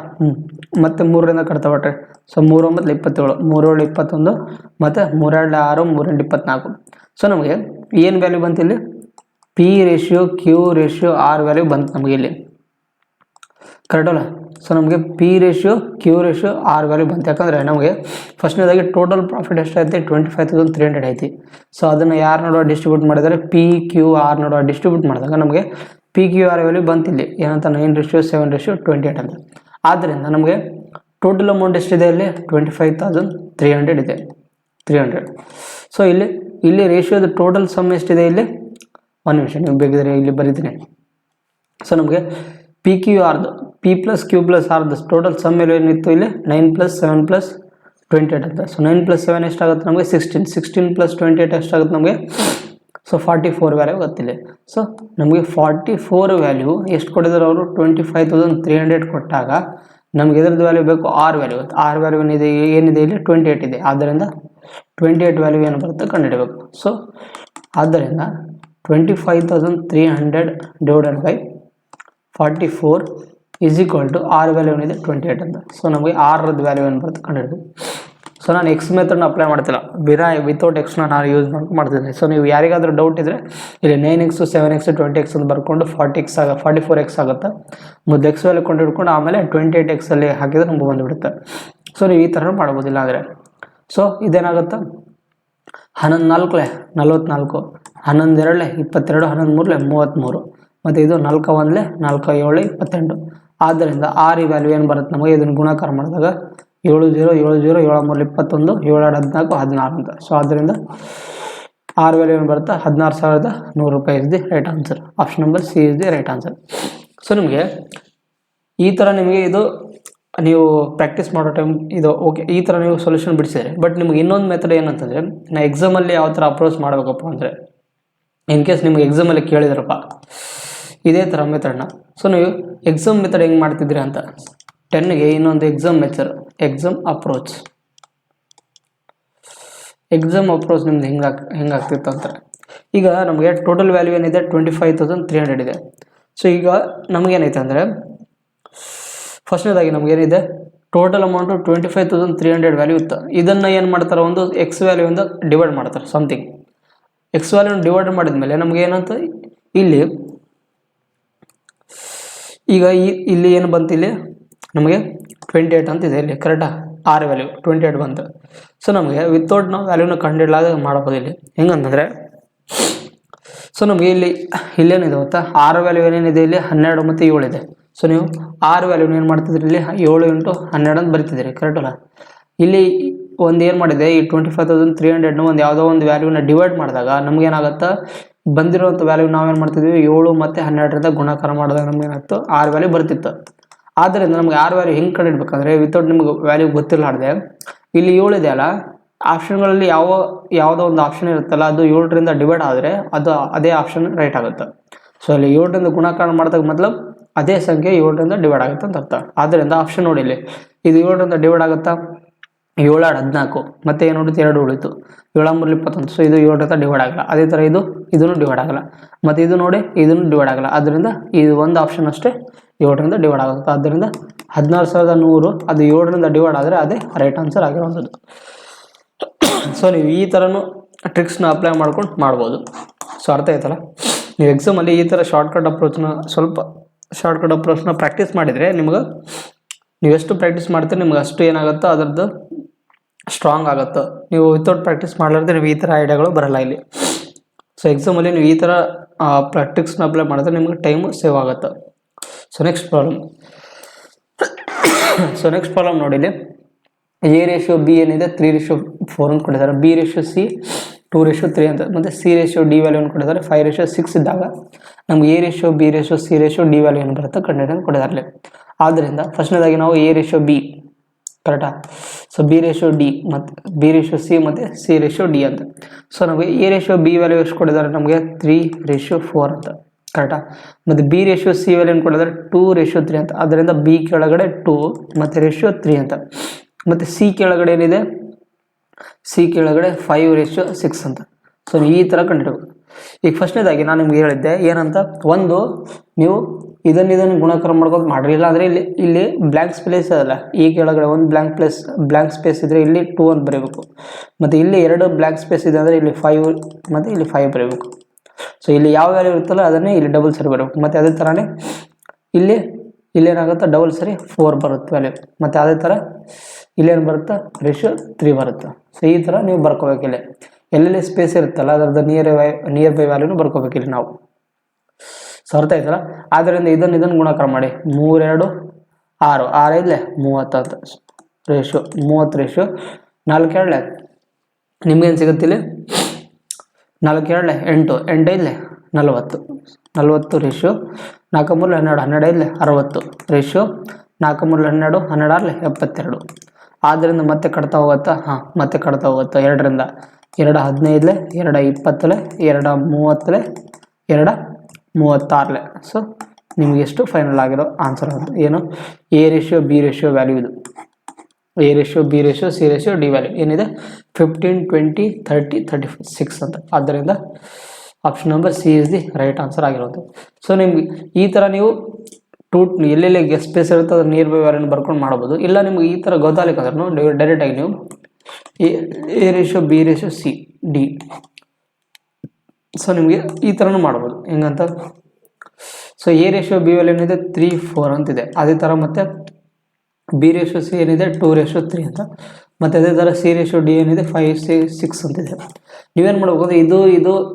ಮತ್ತೆ 3ರಿಂದ ಕಟ್ತಾ ಹೊಟ್ಟರೆ. ಸೊ 3:9 27, 3:7 21, ಮತ್ತು 3:2 6, 3:24. ಸೊ ನಮಗೆ ಏನು ವ್ಯಾಲ್ಯೂ ಬಂತು ಇಲ್ಲಿ, P ratio Q ratio R value ಬಂತು ನಮಗೆ ಇಲ್ಲಿ, ಕರೆಕ್ಟ್ ಅಲ್ಲ? ಸೊ ನಮಗೆ P ratio Q ratio R value ಬಂತು. ಯಾಕಂದರೆ ನಮಗೆ ಫಸ್ಟ್ನೇದಾಗಿ ಟೋಟಲ್ ಪ್ರಾಫಿಟ್ ಎಷ್ಟೈತಿ 25,300 ಐತಿ. ಸೊ ಅದನ್ನು ಯಾರು ನೋಡುವ ಡಿಸ್ಟ್ರಿಬ್ಯೂಟ್ ಮಾಡಿದರೆ PQR ನೋಡುವ ಡಿಸ್ಟ್ರಿಬ್ಯೂಟ್ ಮಾಡಿದಾಗ ನಮಗೆ PQR ವ್ಯಾಲ್ಯೂ ಬಂತು ಇಲ್ಲಿ ಏನಂತ, 9:7:28 ಅಂತ. ಆದ್ದರಿಂದ ನಮಗೆ ಟೋಟಲ್ ಅಮೌಂಟ್ ಎಷ್ಟಿದೆ ಇಲ್ಲಿ 25,300 ಇದೆ, 300. ಸೊ ಇಲ್ಲಿ ರೇಷಿಯೋದ ಟೋಟಲ್ ಸಮ್ ಎಷ್ಟಿದೆ ಇಲ್ಲಿ, ಒಂದು ನಿಮಿಷ ನೀವು ಬೇಕಿದ್ರೆ ಇಲ್ಲಿ ಬರೀತೀನಿ. ಸೊ ನಮಗೆ PQRದು P + Q + Rದು ಟೋಟಲ್ ಸಮ್ ಮೇಲೆ ಏನಿತ್ತು ಇಲ್ಲಿ 9 + 7 + 28 ಅಂತ. ಸೊ 9 + 7 ಎಷ್ಟಾಗುತ್ತೆ ನಮಗೆ 16 + 28 ಎಷ್ಟಾಗುತ್ತೆ ನಮಗೆ, ಸೊ 44 ವ್ಯಾಲ್ಯೂ ಗೊತ್ತಿಲ್ಲ. ಸೊ ನಮಗೆ 44 ವ್ಯಾಲ್ಯೂ ಎಷ್ಟು ಕೊಟ್ಟಿದ್ದಾರೆ ಅವರು, 25,300 ಕೊಟ್ಟಾಗ ನಮ್ಗೆ ಎದ್ರದ್ದು ವ್ಯಾಲ್ಯೂ ಬೇಕು, R ವ್ಯಾಲ್ಯೂ. R ವ್ಯಾಲ್ಯೂ ಏನಿದೆ ಇಲ್ಲಿ 28 ಇದೆ. ಆದ್ದರಿಂದ 28 ವ್ಯಾಲ್ಯೂ ಏನು ಬರುತ್ತೆ ಕಂಡುಹಿಡಬೇಕು. ಸೊ ಆದ್ದರಿಂದ 25,300 divided by 44 is equal to r value ಏನಿದೆ 28 ಅಂತ. ಸೊ ನಮಗೆ ಆರದ್ದು ವ್ಯಾಲ್ಯೂ ಏನು ಬರುತ್ತೆ ಕಂಡುಹಿಡಿದು. ಸೊ ನಾನು ಎಕ್ಸ್ ಮೆಥಡ್ನ ಅಪ್ಲೈ ಮಾಡ್ತಿಲ್ಲ, ವಿತೌಟ್ ಎಕ್ಸ್ನ ನಾನು ಯೂಸ್ ಮಾಡ್ತಿದ್ದೀನಿ. ಸೊ ನೀವು ಯಾರಿಗಾದರೂ ಡೌಟ್ ಇದ್ದರೆ ಇಲ್ಲಿ 9x 7x 20x ಅಂತ ಬರ್ಕೊಂಡು 44x ಆಗುತ್ತೆ. ಮೊದಲು ಎಕ್ಸ್ ವ್ಯಾಲ್ಯೂ ಕೊಂಡು ಹಿಡ್ಕೊಂಡು ಆಮೇಲೆ 28x ಅಲ್ಲಿ ಹಾಕಿದ್ರೆ ನಮ್ಗೆ ಬಂದುಬಿಡುತ್ತೆ. ಸೊ ನೀವು ಈ ಥರ ಮಾಡ್ಬೋದಿಲ್ಲ ಅಂದರೆ. ಸೊ ಇದೇನಾಗುತ್ತೆ 11 4 44, 11 2 22, 11 3 33, ಮತ್ತು ಇದು 4 1 4 7 28. ಆದ್ದರಿಂದ ಆರ್ ಈ ವ್ಯಾಲ್ಯೂ ಏನು ಬರುತ್ತೆ ನಮಗೆ ಇದನ್ನು ಗುಣಾಕಾರ ಮಾಡಿದಾಗ 7 0 7 0 7 3 21 7 2 14 16 ಅಂತ. ಸೊ ಆದ್ದರಿಂದ ಆರ್ ವ್ಯಾಲ್ಯೂ ಏನು ಬರುತ್ತೆ 16,100 ರೂಪಾಯಿ is the right answer. Option number C is the right answer. So ನಿಮಗೆ ಈ ಥರ ನಿಮಗೆ ಇದು ನೀವು ಪ್ರಾಕ್ಟೀಸ್ ಮಾಡೋ ಟೈಮ್ ಇದು ಓಕೆ, ಈ ಥರ ನೀವು ಸೊಲ್ಯೂಷನ್ ಬಿಡಿಸಿದ್ರೆ. ಬಟ್ ನಿಮ್ಗೆ ಇನ್ನೊಂದು ಮೆಥಡ್ ಏನಂತಂದರೆ, ನಾ ಎಕ್ಸಾಮಲ್ಲಿ ಯಾವ ಥರ ಅಪ್ರೋಚ್ ಮಾಡಬೇಕಪ್ಪ ಅಂದರೆ, ಇನ್ ಕೇಸ್ ನಿಮ್ಗೆ ಎಕ್ಸಾಮಲ್ಲಿ ಕೇಳಿದ್ರಪ್ಪ ಇದೇ ಥರ ಮೆಥಡ್ನ, ಸೊ ನೀವು ಎಕ್ಸಾಮ್ ಮೆಥಡ್ ಹೆಂಗೆ ಮಾಡ್ತಿದ್ರಿ ಅಂತ 10ಗೆ ಇನ್ನೊಂದು ಎಕ್ಸಾಮ್ ಮೆಥಡ್, ಎಕ್ಸಾಮ್ ಅಪ್ರೋಚ್ ನಿಮ್ದು ಹೆಂಗಾಗ್ತಿತ್ತು ಅಂತಾರೆ. ಈಗ ನಮಗೆ ಟೋಟಲ್ ವ್ಯಾಲ್ಯೂ ಏನಿದೆ 25,300 ಇದೆ. ಸೊ ಈಗ ನಮಗೇನೈತೆ ಅಂದರೆ, ಫಸ್ಟ್ನೇದಾಗಿ ನಮಗೇನಿದೆ ಟೋಟಲ್ ಅಮೌಂಟು 25,300 ವ್ಯಾಲ್ಯೂ ಇತ್ತು. ಇದನ್ನು ಏನು ಮಾಡ್ತಾರೆ, ಒಂದು ಎಕ್ಸ್ ವ್ಯಾಲ್ಯೂಯಿಂದ ಡಿವೈಡ್ ಮಾಡ್ತಾರೆ ಸಮಥಿಂಗ್. ಎಕ್ಸ್ ವ್ಯಾಲ್ಯೂನ ಡಿವೈಡ್ ಮಾಡಿದ್ಮೇಲೆ ನಮ್ಗೆ ಏನಂತ ಇಲ್ಲಿ ಈಗ ಇಲ್ಲಿ ಏನು ಬಂತು, ಇಲ್ಲಿ ನಮಗೆ 28 ಅಂತ ಇದೆ ಇಲ್ಲಿ ಕರೆಕ್ಟಾ, ಆರ್ ವ್ಯಾಲ್ಯೂ 28 ಬಂತು. ಸೊ ನಮಗೆ ವಿತೌಟ್ ನಾವು ವ್ಯಾಲ್ಯೂನ ಕಂಡುಹಿಡಲಾಗ ಮಾಡ್ಬೋದು. ಇಲ್ಲಿ ಹೆಂಗಂತಂದರೆ, ಸೊ ನಮಗೆ ಇಲ್ಲೇನಿದೆ ಗೊತ್ತಾ, ಆರ್ ವ್ಯಾಲ್ಯೂ ಏನೇನಿದೆ ಇಲ್ಲಿ 12 ಮತ್ತು 7 ಇದೆ. ಸೊ ನೀವು ಆರ್ ವ್ಯಾಲ್ಯೂನ ಏನು ಮಾಡ್ತಿದ್ರಿ, ಇಲ್ಲಿ 7 × 12 ಅಂತ ಬರಿತಿದ್ದೀರಿ ಕರೆಕ್ಟಲ್ಲ. ಇಲ್ಲಿ ಒಂದು ಏನು ಮಾಡಿದೆ, ಈ 25,300ನ ಒಂದು ಯಾವುದೋ ಒಂದು ವ್ಯಾಲ್ಯೂನ ಡಿವೈಡ್ ಮಾಡಿದಾಗ ನಮಗೇನಾಗುತ್ತೆ, ಬಂದಿರೋಂಥ ವ್ಯಾಲ್ಯೂ ನಾವೇನು ಮಾಡ್ತಿದ್ವಿ 7 ಮತ್ತು 12ರಿಂದ ಗುಣಾಕಾರ ಮಾಡಿದಾಗ ನಮಗೇನಾಗ್ತು ಆರ್ ವ್ಯಾಲ್ಯೂ ಬರ್ತಿತ್ತು. ಆದ್ದರಿಂದ ನಮ್ಗೆ ಆರ್ ವ್ಯಾಲ್ಯೂ ಹೆಂಗೆ ಕಂಡುಹಿಡ್ಬೇಕಂದ್ರೆ, ವಿತೌಟ್ ನಿಮ್ಗೆ ವ್ಯಾಲ್ಯೂ ಗೊತ್ತಿರಲಾರ್ದೆ ಇಲ್ಲಿ 7 ಇದೆ ಅಲ್ಲ, ಆಪ್ಷನ್ಗಳಲ್ಲಿ ಯಾವುದೋ ಒಂದು ಆಪ್ಷನ್ ಇರುತ್ತಲ್ಲ, ಅದು 7ರಿಂದ ಡಿವೈಡ್ ಆದರೆ ಅದೇ ಆಪ್ಷನ್ ರೈಟ್ ಆಗುತ್ತೆ. ಸೊ ಇಲ್ಲಿ 7ರಿಂದ ಗುಣಾಕಾರ ಮಾಡಿದಾಗ ಮೊದಲು ಅದೇ ಸಂಖ್ಯೆ 7ರಿಂದ ಡಿವೈಡ್ ಆಗುತ್ತೆ ಅಂತ ಅರ್ಥ. ಆದ್ದರಿಂದ ಆಪ್ಷನ್ ನೋಡಿ, ಇಲ್ಲಿ ಇದು 7ರಿಂದ ಡಿವೈಡ್ ಆಗುತ್ತಾ, 7 14, ಮತ್ತೆ ಏನು ಉಳಿತು 2 ಉಳಿತು, 7 3 21. ಸೊ ಇದು 7ರಿಂದ ಡಿವೈಡ್ ಆಗಲ್ಲ. ಅದೇ ಥರ ಇದನ್ನು ಡಿವೈಡ್ ಆಗಲ್ಲ, ಮತ್ತು ಇದು ನೋಡಿ ಇದನ್ನು ಡಿವೈಡ್ ಆಗಲ್ಲ. ಆದ್ದರಿಂದ ಇದು ಒಂದು ಆಪ್ಷನ್ ಅಷ್ಟೇ 7ರಿಂದ ಡಿವೈಡ್ ಆಗುತ್ತೆ. ಆದ್ದರಿಂದ 16,100 ಅದು 7ರಿಂದ ಡಿವೈಡ್ ಆದರೆ ಅದೇ ರೈಟ್ ಆನ್ಸರ್ ಆಗಿರುವಂಥದ್ದು. ಸೊ ನೀವು ಈ ಥರನೂ ಟ್ರಿಕ್ಸ್ನ ಅಪ್ಲೈ ಮಾಡ್ಕೊಂಡು ಮಾಡ್ಬೋದು. ಸೊ ಅರ್ಥ ಆಯ್ತಲ್ಲ. ನೀವು ಎಕ್ಸಾಮಲ್ಲಿ ಈ ಥರ ಶಾರ್ಟ್ಕಟ್ ಅಪ್ರೋಚ್ನ ಪ್ರಾಕ್ಟೀಸ್ ಮಾಡಿದರೆ ನಿಮ್ಗೆ, ನೀವೆಷ್ಟು ಪ್ರಾಕ್ಟೀಸ್ ಮಾಡ್ತೀರಿ ನಿಮ್ಗೆ ಅಷ್ಟು ಏನಾಗುತ್ತೋ ಅದರದ್ದು ಸ್ಟ್ರಾಂಗ್ ಆಗುತ್ತೆ. ನೀವು ವಿತೌಟ್ ಪ್ರಾಕ್ಟೀಸ್ ಮಾಡಲಾರ್ದೆ ನೀವು ಈ ಥರ ಐಡಿಯಾಗಳು ಬರಲ್ಲ ಇಲ್ಲಿ. ಸೊ ಎಕ್ಸಾಮಲ್ಲಿ ನೀವು ಈ ಥರ ಟ್ರಿಕ್ಸ್ನ ಅಪ್ಲೈ ಮಾಡಿದ್ರೆ ನಿಮ್ಗೆ ಟೈಮು ಸೇವ್ ಆಗುತ್ತೆ. ಸೊ ನೆಕ್ಸ್ಟ್ ಪ್ರಾಬ್ಲಮ್ ನೋಡಿ, ಇಲ್ಲಿ A/B ಏನಿದೆ 3:4 ಅಂತ ಕೊಟ್ಟಿದ್ದಾರೆ, B/C 2:3 ಅಂತ, ಮತ್ತು C/D ವ್ಯಾಲ್ಯೂ ಏನು ಕೊಟ್ಟಿದ್ದಾರೆ 5:6 ಇದ್ದಾಗ ನಮ್ಗೆ A/B/C/D ವ್ಯಾಲ್ಯೂ ಏನು ಬರುತ್ತೆ ಕಂಡುಹಿಡಿದು ಅಂತ ಕೊಟ್ಟಿದ್ದಾರೆ. ಆದ್ದರಿಂದ ಫಸ್ಟ್ನೇದಾಗಿ ನಾವು A/B ಕರೆಕ್ಟಾ, ಸೊ B/D ಮತ್ತು B/C ಮತ್ತು C/D ಅಂತ. ಸೊ ನಮಗೆ A/B ವ್ಯಾಲ್ಯೂ ಎಷ್ಟು ಕೊಟ್ಟಿದ್ದಾರೆ ನಮಗೆ 3:4 ಅಂತ ಕರೆಕ್ಟಾ, ಮತ್ತು B/C ವ್ಯಾಲ್ಯೂ ಏನು ಕೊಟ್ಟಿದ್ದಾರೆ 2:3 ಅಂತ. ಆದ್ದರಿಂದ B ಕೆಳಗಡೆ 2 ಮತ್ತು 3 ಅಂತ, ಮತ್ತು C ಕೆಳಗಡೆ ಏನಿದೆ, C ಕೆಳಗಡೆ 5:6 ಅಂತ. ಸೊ ಈ ಥರ ಕಂಡುಹಿಡಬೇಕು. ಈಗ ಫಸ್ಟ್ನೇದಾಗಿ ನಾನು ನಿಮ್ಗೆ ಹೇಳಿದ್ದೆ ಏನಂತ, ಒಂದು ನೀವು ಇದನ್ನು ಗುಣಾಕಾರ ಮಾಡ್ಕೊಂಡು ಮಾಡ್ರಿ, ಇಲ್ಲ ಅಂದರೆ ಇಲ್ಲಿ ಬ್ಲ್ಯಾಂಕ್ ಸ್ಪೇಸ್ ಅದಲ್ಲ, ಈ ಕೆಳಗಡೆ ಒಂದು ಬ್ಲ್ಯಾಂಕ್ ಸ್ಪೇಸ್ ಇದ್ದರೆ ಇಲ್ಲಿ 2 ಅಂತ ಬರೀಬೇಕು, ಮತ್ತು ಇಲ್ಲಿ 2 ಬ್ಲ್ಯಾಂಕ್ ಸ್ಪೇಸ್ ಇದೆ ಅಂದರೆ ಇಲ್ಲಿ 5 ಮತ್ತು ಇಲ್ಲಿ 5 ಬರೀಬೇಕು. ಸೊ ಇಲ್ಲಿ ಯಾವ ವ್ಯಾಲ್ಯೂ ಇರುತ್ತಲ್ಲ ಅದನ್ನೇ ಇಲ್ಲಿ ಡಬಲ್ ಸರಿ ಬರಬೇಕು. ಮತ್ತು ಅದೇ ಥರನೇ ಇಲ್ಲೇನಾಗುತ್ತೆ ಡಬಲ್ ಸರಿ 4 ಬರುತ್ತೆ ವ್ಯಾಲ್ಯೂ, ಮತ್ತು ಅದೇ ಥರ ಇಲ್ಲೇನು ಬರುತ್ತೆ 3 ಬರುತ್ತೆ. ಸೊ ಈ ಥರ ನೀವು ಬರ್ಕೋಬೇಕಿಲ್ಲ, ಎಲ್ಲೆಲ್ಲಿ ಸ್ಪೇಸ್ ಇರುತ್ತಲ್ಲ ಅದರದ್ದು ನಿಯರ್ ಬೈ ವ್ಯಾಲ್ಯೂನು ಬರ್ಕೋಬೇಕಿಲ್ಲ ನಾವು. ಸೊ ಅರ್ಥ ಆಯ್ತಲ್ಲ. ಆದ್ದರಿಂದ ಇದನ್ನು ಗುಣಾಕಾರ ಮಾಡಿ, 3 2 6 6 5 30 ಅಂತ ರೇಷಿಯೋ 30 4 2 ನಿಮ್ಗೇನು ಸಿಗುತ್ತೆ ಇಲ್ಲಿ 4 2 8 8 5 40 40 ರೇಷಿಯೋ 4 3 12 12 5 60 ರೇಷಿಯೋ 4 3 12 12 72. ಆದ್ದರಿಂದ ಮತ್ತೆ ಕಟ್ತಾ ಹೋಗುತ್ತಾ, ಮತ್ತೆ ಕಟ್ತಾ ಹೋಗುತ್ತೆ 2ರಿಂದ 2 15 2 20 2 30 2 36. ಸೊ ನಿಮಗೆ ಎಷ್ಟು ಫೈನಲ್ ಆಗಿರೋ ಆನ್ಸರ್ ಅಂತ ಏನು A/B ವ್ಯಾಲ್ಯೂ ಇದು. A ratio, B ratio, C ratio, D value ಏನಿದೆ 15, 20, 30, 36 ಅಂತ. ಆದ್ದರಿಂದ option number C is the right answer ಆಗಿರೋದು. ಸೊ ನಿಮ್ಗೆ ಈ ಥರ ನೀವು ಎಲ್ಲೆಲ್ಲಿ ಗೆಸ್ಟ್ ಸ್ಪೇಸ್ ಇರುತ್ತೆ ಅದನ್ನು ನಿಯರ್ ಬೈ ವ್ಯಾಲ್ಯೂನ ಬರ್ಕೊಂಡು ಮಾಡ್ಬೋದು. ಇಲ್ಲ ನಿಮ್ಗೆ ಈ ಥರ ಗೊತ್ತಾಗಲಿಕ್ಕೆ ಅಂದ್ರೆ ಡೈರೆಕ್ಟಾಗಿ ನೀವು A ratio, B ratio, C, D, so ನಿಮಗೆ ಈ ಥರನೂ ಮಾಡ್ಬೋದು. ಹೆಂಗಂತ, so A ratio B value ಏನಿದೆ 3, 4 ಅಂತಿದೆ. ಅದೇ ಥರ ಮತ್ತೆ ಬಿ ರೇಷಿಯೋ ಸಿ ಏನಿದೆ 2:3 ಅಂತ, ಮತ್ತು ಅದೇ ಥರ ಸಿ ರೇಷಿಯೋ ಡಿ ಏನಿದೆ 5, 6 ಅಂತಿದೆ. ನೀವೇನು ಮಾಡ್ಬೇಕು ಅಂದರೆ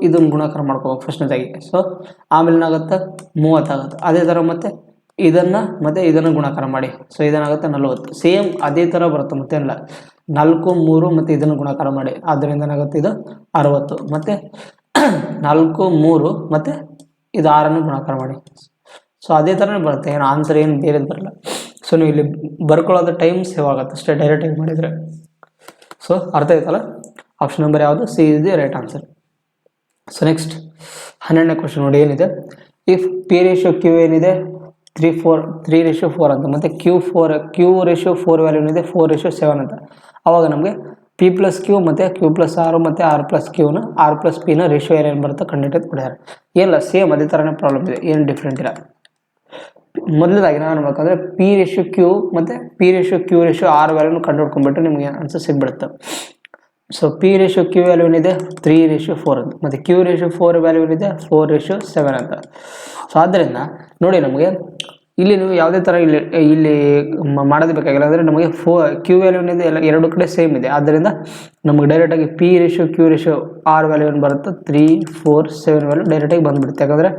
ಇದನ್ನು ಗುಣಾಕಾರ ಮಾಡ್ಕೋಬೇಕು ಫಸ್ಟ್ನೇದಾಗಿ. ಸೊ ಆಮೇಲೆ ಏನಾಗುತ್ತೆ 30 ಆಗುತ್ತೆ. ಅದೇ ಥರ ಮತ್ತೆ ಇದನ್ನು ಗುಣಾಕಾರ ಮಾಡಿ. ಸೊ ಇದೇನಾಗುತ್ತೆ 40. ಸೇಮ್ ಅದೇ ಥರ ಬರುತ್ತೆ, ಮತ್ತೆ ಇಲ್ಲ 4, 3 ಮತ್ತು ಇದನ್ನು ಗುಣಾಕಾರ ಮಾಡಿ. ಆದ್ದರಿಂದ ಏನಾಗುತ್ತೆ ಇದು 60. ಮತ್ತು 4, 3 ಮತ್ತು ಇದು 6 ಗುಣಾಕಾರ ಮಾಡಿ. ಸೊ ಅದೇ ಥರನೇ ಬರುತ್ತೆ, ಏನು ಆನ್ಸರ್ ಏನು ಬೇರೆದು ಬರಲ್ಲ. ಸೊ ನೀವು ಇಲ್ಲಿ ಬರ್ಕೊಳ್ಳೋದು ಟೈಮ್ ಸೇವ್ ಆಗುತ್ತೆ ಅಷ್ಟೇ ಡೈರೆಕ್ಟಾಗಿ ಮಾಡಿದರೆ. ಸೊ ಅರ್ಥ ಆಯ್ತಲ್ಲ, ಆಪ್ಷನ್ ನಂಬರ್ ಯಾವುದು, C is the right answer. So next 12ನೇ ಕ್ವಶನ್ ನೋಡಿ ಏನಿದೆ, ಇಫ್ ಪಿ ರೇಷಿಯೋ ಕ್ಯೂ ಏನಿದೆ 3:4 ಅಂತ, ಮತ್ತು ಕ್ಯೂ ರೇಷಿಯೋ 4 ವ್ಯಾಲ್ಯೂ ಏನಿದೆ 4:7 ಅಂತ. ಆವಾಗ ನಮಗೆ ಪಿ ಪ್ಲಸ್ ಕ್ಯೂ ಮತ್ತು ಕ್ಯೂ ಪ್ಲಸ್ ಆರ್ ಮತ್ತು ಆರ್ ಪ್ಲಸ್ ಕ್ಯೂನ ಆರ್ ಪ್ಲಸ್ ಪಿನ ರೇಷಿಯೋ ಏನೇನು ಬರುತ್ತೆ ಕಂಡುಹಿಡಿದು ಕೊಡ್ತಾರೆ. ಏನಿಲ್ಲ, ಸೇಮ್ ಅದೇ ಥರನೇ ಪ್ರಾಬ್ಲಮ್ ಇದೆ, ಏನು ಡಿಫ್ರೆಂಟ್ ಇಲ್ಲ. ಮೊದಲದಾಗಿ ನಾನು ನೋಡ್ಬೇಕಂದ್ರೆ ಪಿ ರೇಷಿಯೋ ಕ್ಯೂ ಮತ್ತು P ratio Q ratio R ವ್ಯಾಲ್ಯೂನ ಕಂಡುಹಿಡ್ಕೊಂಡ್ಬಿಟ್ಟು ನಿಮಗೆ ಆನ್ಸರ್ ಸಿಗ್ಬಿಡುತ್ತೆ. So P ratio Q value ಏನಿದೆ 3:4 ಅಂತ, ಮತ್ತು ಕ್ಯೂ ರೇಷಿಯೋ 4 ವ್ಯಾಲ್ಯೂ ಏನಿದೆ 4:7 ಅಂತ. ಸೊ ಆದ್ದರಿಂದ ನೋಡಿ ನಮಗೆ ಇಲ್ಲಿ ನೀವು ಯಾವುದೇ ಥರ ಇಲ್ಲಿ ಮಾಡೋದು ಬೇಕಾಗಿಲ್ಲ. ಅಂದರೆ ನಮಗೆ ಕ್ಯೂ ವ್ಯಾಲ್ಯೂ ಏನಿದೆ ಎಲ್ಲ ಎರಡು ಕಡೆ ಸೇಮ್ ಇದೆ. ಆದ್ದರಿಂದ ನಮಗೆ ಡೈರೆಕ್ಟಾಗಿ p ratio Q ratio R value ಏನು ಬರುತ್ತೆ 3, 4, 7 ವ್ಯಾಲ್ಯೂ ಡೈರೆಕ್ಟಾಗಿ ಬಂದುಬಿಡುತ್ತೆ. ಯಾಕಂದರೆ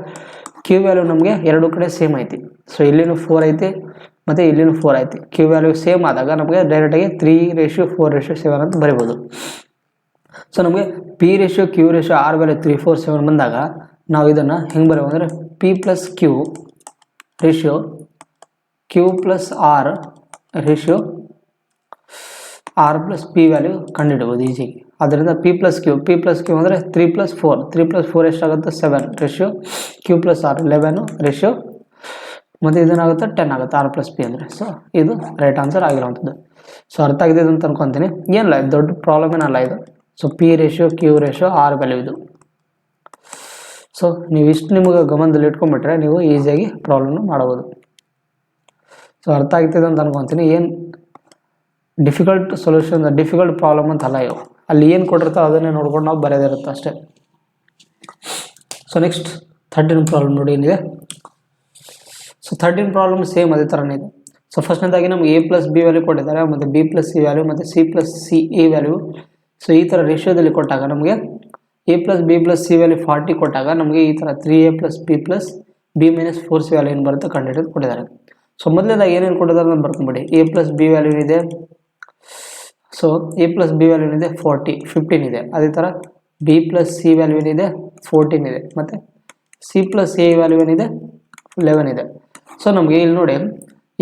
ಕ್ಯೂ ವ್ಯಾಲ್ಯೂ ನಮಗೆ ಎರಡು ಕಡೆ ಸೇಮ್ ಐತಿ. ಸೊ ಇಲ್ಲಿನೂ 4 ಐತಿ ಮತ್ತು ಇಲ್ಲಿನೂ 4 ಐತಿ. ಕ್ಯೂ ವ್ಯಾಲ್ಯೂ ಸೇಮ್ ಆದಾಗ ನಮಗೆ ಡೈರೆಕ್ಟಾಗಿ 3:4:7 ಅಂತ ಬರಿಬೋದು. ಸೊ ನಮಗೆ P ratio Q ratio R value 3, 4, 7 ಬಂದಾಗ ನಾವು ಇದನ್ನು ಹೆಂಗೆ ಬರೀಬೋದು ಅಂದರೆ P plus Q ratio Q plus R ratio R plus P value ಕಂಡುಹಿಡ್ಬೋದು ಈಸಿಯಾಗಿ. ಆದ್ದರಿಂದ ಪಿ ಪ್ಲಸ್ ಕ್ಯೂ ಅಂದರೆ 3+4 ಎಷ್ಟಾಗುತ್ತೆ 7 ratio Q plus R 11 ratio, ಮತ್ತು ಇದನ್ನಾಗುತ್ತೆ 10 ಆಗುತ್ತೆ ಆರ್ ಪ್ಲಸ್ ಪಿ ಅಂದರೆ. ಸೊ ಇದು ರೈಟ್ ಆನ್ಸರ್ ಆಗಿರೋವಂಥದ್ದು. ಸೊ ಅರ್ಥ ಆಗಿದೆ ಅಂತ ಅನ್ಕೊತೀನಿ. ಏನಿಲ್ಲ, ದೊಡ್ಡ ಪ್ರಾಬ್ಲಮ್ ಏನಲ್ಲ ಇದು. So P ratio Q ratio R value ಇದು. ಸೊ ನೀವು ಇಷ್ಟು ನಿಮಗೆ ಗಮನದಲ್ಲಿ ಇಟ್ಕೊಂಡ್ಬಿಟ್ರೆ ನೀವು ಈಸಿಯಾಗಿ ಪ್ರಾಬ್ಲಮ್ನ ಮಾಡಬಹುದು. ಸೊ ಅರ್ಥ ಆಗ್ತಿದೆ ಅಂತ ಅನ್ಕೊತೀನಿ. ಏನು ಡಿಫಿಕಲ್ಟ್ ಪ್ರಾಬ್ಲಮ್ ಅಂತಲ್ಲ ಇವು. ಅಲ್ಲಿ ಏನು ಕೊಟ್ಟಿರ್ತೋ ಅದನ್ನೇ ನೋಡ್ಕೊಂಡು ನಾವು ಬರೆಯೋದಿರುತ್ತೆ ಅಷ್ಟೇ. ಸೊ ನೆಕ್ಸ್ಟ್ 13 ಪ್ರಾಬ್ಲಮ್ ನೋಡಿ ಏನಿದೆ. ಸೊ 13 ಪ್ರಾಬ್ಲಮ್ ಸೇಮ್ ಅದೇ ಥರನೇ ಇದೆ. ಸೊ ಫಸ್ಟ್ನೇದಾಗಿ ನಮ್ಗೆ ಎ ಪ್ಲಸ್ ಬಿ ವ್ಯಾಲ್ಯೂ ಕೊಟ್ಟಿದ್ದಾರೆ, ಮತ್ತು ಬಿ ಪ್ಲಸ್ ಸಿ ವ್ಯಾಲ್ಯೂ ಮತ್ತು C plus C A value. So ಈ ಥರ ರೇಷಿಯೋದಲ್ಲಿ ಕೊಟ್ಟಾಗ ನಮಗೆ A plus B plus C value 40 ಕೊಟ್ಟಾಗ ನಮಗೆ ಈ ಥರ 3a plus B plus B minus 4c value ಏನು ಬರುತ್ತೆ ಕಂಡುಹಿಡಿದು ಕೊಟ್ಟಿದ್ದಾರೆ. ಸೊ ಮೊದಲನೇದಾಗಿ ಏನೇನು ಕೊಟ್ಟಿದ್ದಾರೆ ಅಂತ ಬರ್ಕೊಂಬಿಡಿ. ಎ ಪ್ಲಸ್ ಬಿ ವ್ಯಾಲ್ಯೂ ಇದೆ, so A plus B value ಏನಿದೆ 15 ಇದೆ. ಅದೇ ಥರ ಬಿ ಪ್ಲಸ್ ಸಿ ವ್ಯಾಲ್ಯೂ ಏನಿದೆ 14 ಇದೆ, ಮತ್ತು ಸಿ ಪ್ಲಸ್ ಎ ವ್ಯಾಲ್ಯೂ ಏನಿದೆ 11 ಇದೆ. ಸೊ ನಮಗೆ ಇಲ್ಲಿ ನೋಡಿ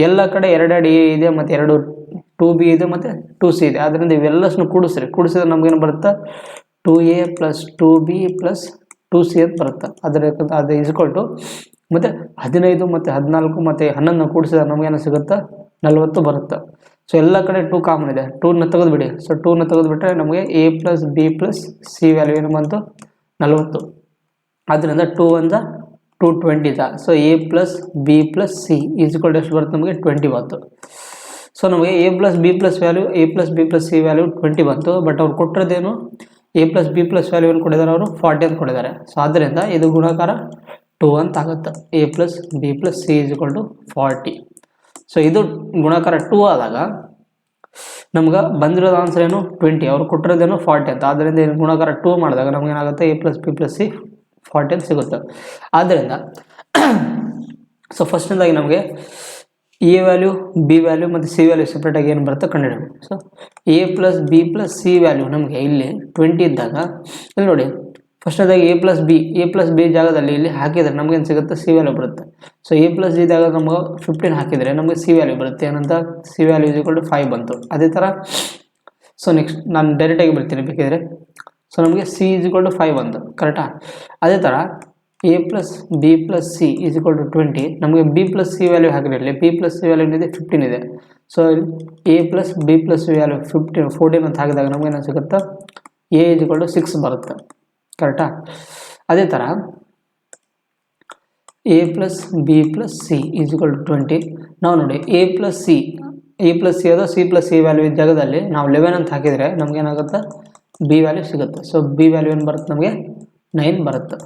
ಎಲ್ಲ ಕಡೆ 2 ಎ ಇದೆ ಮತ್ತು 2b ಇದೆ ಮತ್ತು 2c ಇದೆ. ಆದ್ದರಿಂದ ಇವೆಲ್ಲಸನ್ನು ಕೂಡಿಸಿದ್ರೆ ನಮಗೇನು ಬರುತ್ತೆ 2a plus 2b plus 2c ಅಂತ ಬರುತ್ತೆ. ಅದು ಇಸ್ಕೊಲ್ಟು ಮತ್ತು 15 ಮತ್ತು 14 ಮತ್ತು 11 ಕೂಡಿಸಿದ್ರೆ ನಮಗೇನು ಸಿಗುತ್ತೆ 40 ಬರುತ್ತೆ. ಸೊ ಎಲ್ಲ ಕಡೆ 2 ಕಾಮನ್ ಇದೆ, 2ನ ತೆಗೆದುಬಿಡಿ. ಸೊ 2ನ ತೆಗೆದುಬಿಟ್ರೆ ನಮಗೆ A plus B plus C value ಏನು ಬಂತು 40. ಆದ್ದರಿಂದ 2 1 220 ಇದೆ. So A plus B plus C is equal to ಎಷ್ಟು ಬರುತ್ತೆ ನಮಗೆ 20 ಬಂತು. ಸೊ ನಮಗೆ A plus B plus C value 20 ಬಂತು. ಬಟ್ ಅವ್ರು ಕೊಟ್ಟಿರೋದೇನು A plus B plus value ಏನು ಕೊಟ್ಟಿದ್ದಾರೆ, ಅವರು 40 ಅಂತ ಕೊಟ್ಟಿದ್ದಾರೆ. ಸೊ ಆದ್ದರಿಂದ ಇದು ಗುಣಾಕಾರ 2 ಅಂತ ಆಗುತ್ತೆ. A plus B plus C is equal to 40. So ಇದು ಗುಣಾಕಾರ 2 ಆದಾಗ ನಮ್ಗೆ ಬಂದಿರೋದು ಆನ್ಸರ್ ಏನು 20, ಅವ್ರು ಕೊಟ್ಟಿರೋದೇನು 40 ಅಂತ. ಆದ್ದರಿಂದ ಇದು ಗುಣಾಕಾರ 2 ಮಾಡಿದಾಗ ನಮಗೇನಾಗುತ್ತೆ A plus B plus C 40 ಅಂತ ಸಿಗುತ್ತೆ. ಆದ್ದರಿಂದ ಸೊ ಫಸ್ಟ್ನೇದಾಗಿ ನಮಗೆ ಎ ವ್ಯಾಲ್ಯೂ ಬಿ ವ್ಯಾಲ್ಯೂ ಮತ್ತು ಸಿ ವ್ಯಾಲ್ಯೂ ಸಪ್ರೇಟಾಗಿ ಏನು ಬರುತ್ತೆ ಕಂಡುಹಿಡಬೇಕು. So A plus B plus C value ನಮಗೆ ಇಲ್ಲಿ 20 ಇದ್ದಾಗ ಇಲ್ಲಿ ನೋಡಿ ಫಸ್ಟ್ನೇದಾಗಿ ಎ ಪ್ಲಸ್ ಬಿ ಜಾಗದಲ್ಲಿ ಇಲ್ಲಿ ಹಾಕಿದರೆ ನಮಗೇನು ಸಿಗುತ್ತೆ ಸಿ ವ್ಯಾಲ್ಯೂ ಬರುತ್ತೆ. ಸೊ ಎ ಪ್ಲಸ್ ಬಿ ಜಾಗ ನಮಗೆ 15 ಹಾಕಿದರೆ ನಮಗೆ ಸಿ ವ್ಯಾಲ್ಯೂ ಬರುತ್ತೆ. ಏನಂತ ಸಿ ವ್ಯಾಲ್ಯೂ ಈಕ್ವಲ್ ಟು 5 ಬಂತು. ಅದೇ ಥರ ಸೊ ನೆಕ್ಸ್ಟ್ ನಾನು ಡೈರೆಕ್ಟಾಗಿ ಬರ್ತೀನಿ ಬೇಕಿದ್ರೆ. ಸೊ ನಮಗೆ ಸಿ ಈಕ್ವಲ್ ಟು 5 ಬಂತು, ಕರೆಕ್ಟಾ? ಅದೇ ಥರ A plus B plus C is equal to 20. ನಮಗೆ ಬಿ ಪ್ಲಸ್ ಸಿ ವ್ಯಾಲ್ಯೂ ಹಾಕಿರಲಿ, ಬಿ ಪ್ಲಸ್ ಸಿ ವ್ಯಾಲ್ಯೂ ಏನಿದೆ 15 ಇದೆ. So A plus B plus C value 14 ಅಂತ ಹಾಕಿದಾಗ ನಮ್ಗೆ ಏನು ಸಿಗುತ್ತೆ, ಎ ಈಸ್ ಈಕ್ವಲ್ ಟು 6 ಬರುತ್ತೆ. ಕರೆಕ್ಟಾ? ಅದೇ ಥರ A plus B plus C is equal to 20. ನಾವು ನೋಡಿ ಎ ಪ್ಲಸ್ ಸಿ ಅದು ಸಿ ಪ್ಲಸ್ ಸಿ ವ್ಯಾಲ್ಯೂ ಜಾಗದಲ್ಲಿ ನಾವು 11 ಅಂತ ಹಾಕಿದರೆ ನಮಗೇನಾಗುತ್ತೆ, ಬಿ ವ್ಯಾಲ್ಯೂ ಸಿಗುತ್ತೆ. ಸೊ ಬಿ ವ್ಯಾಲ್ಯೂ ಏನು ಬರುತ್ತೆ, ನಮಗೆ 9 ಬರುತ್ತೆ.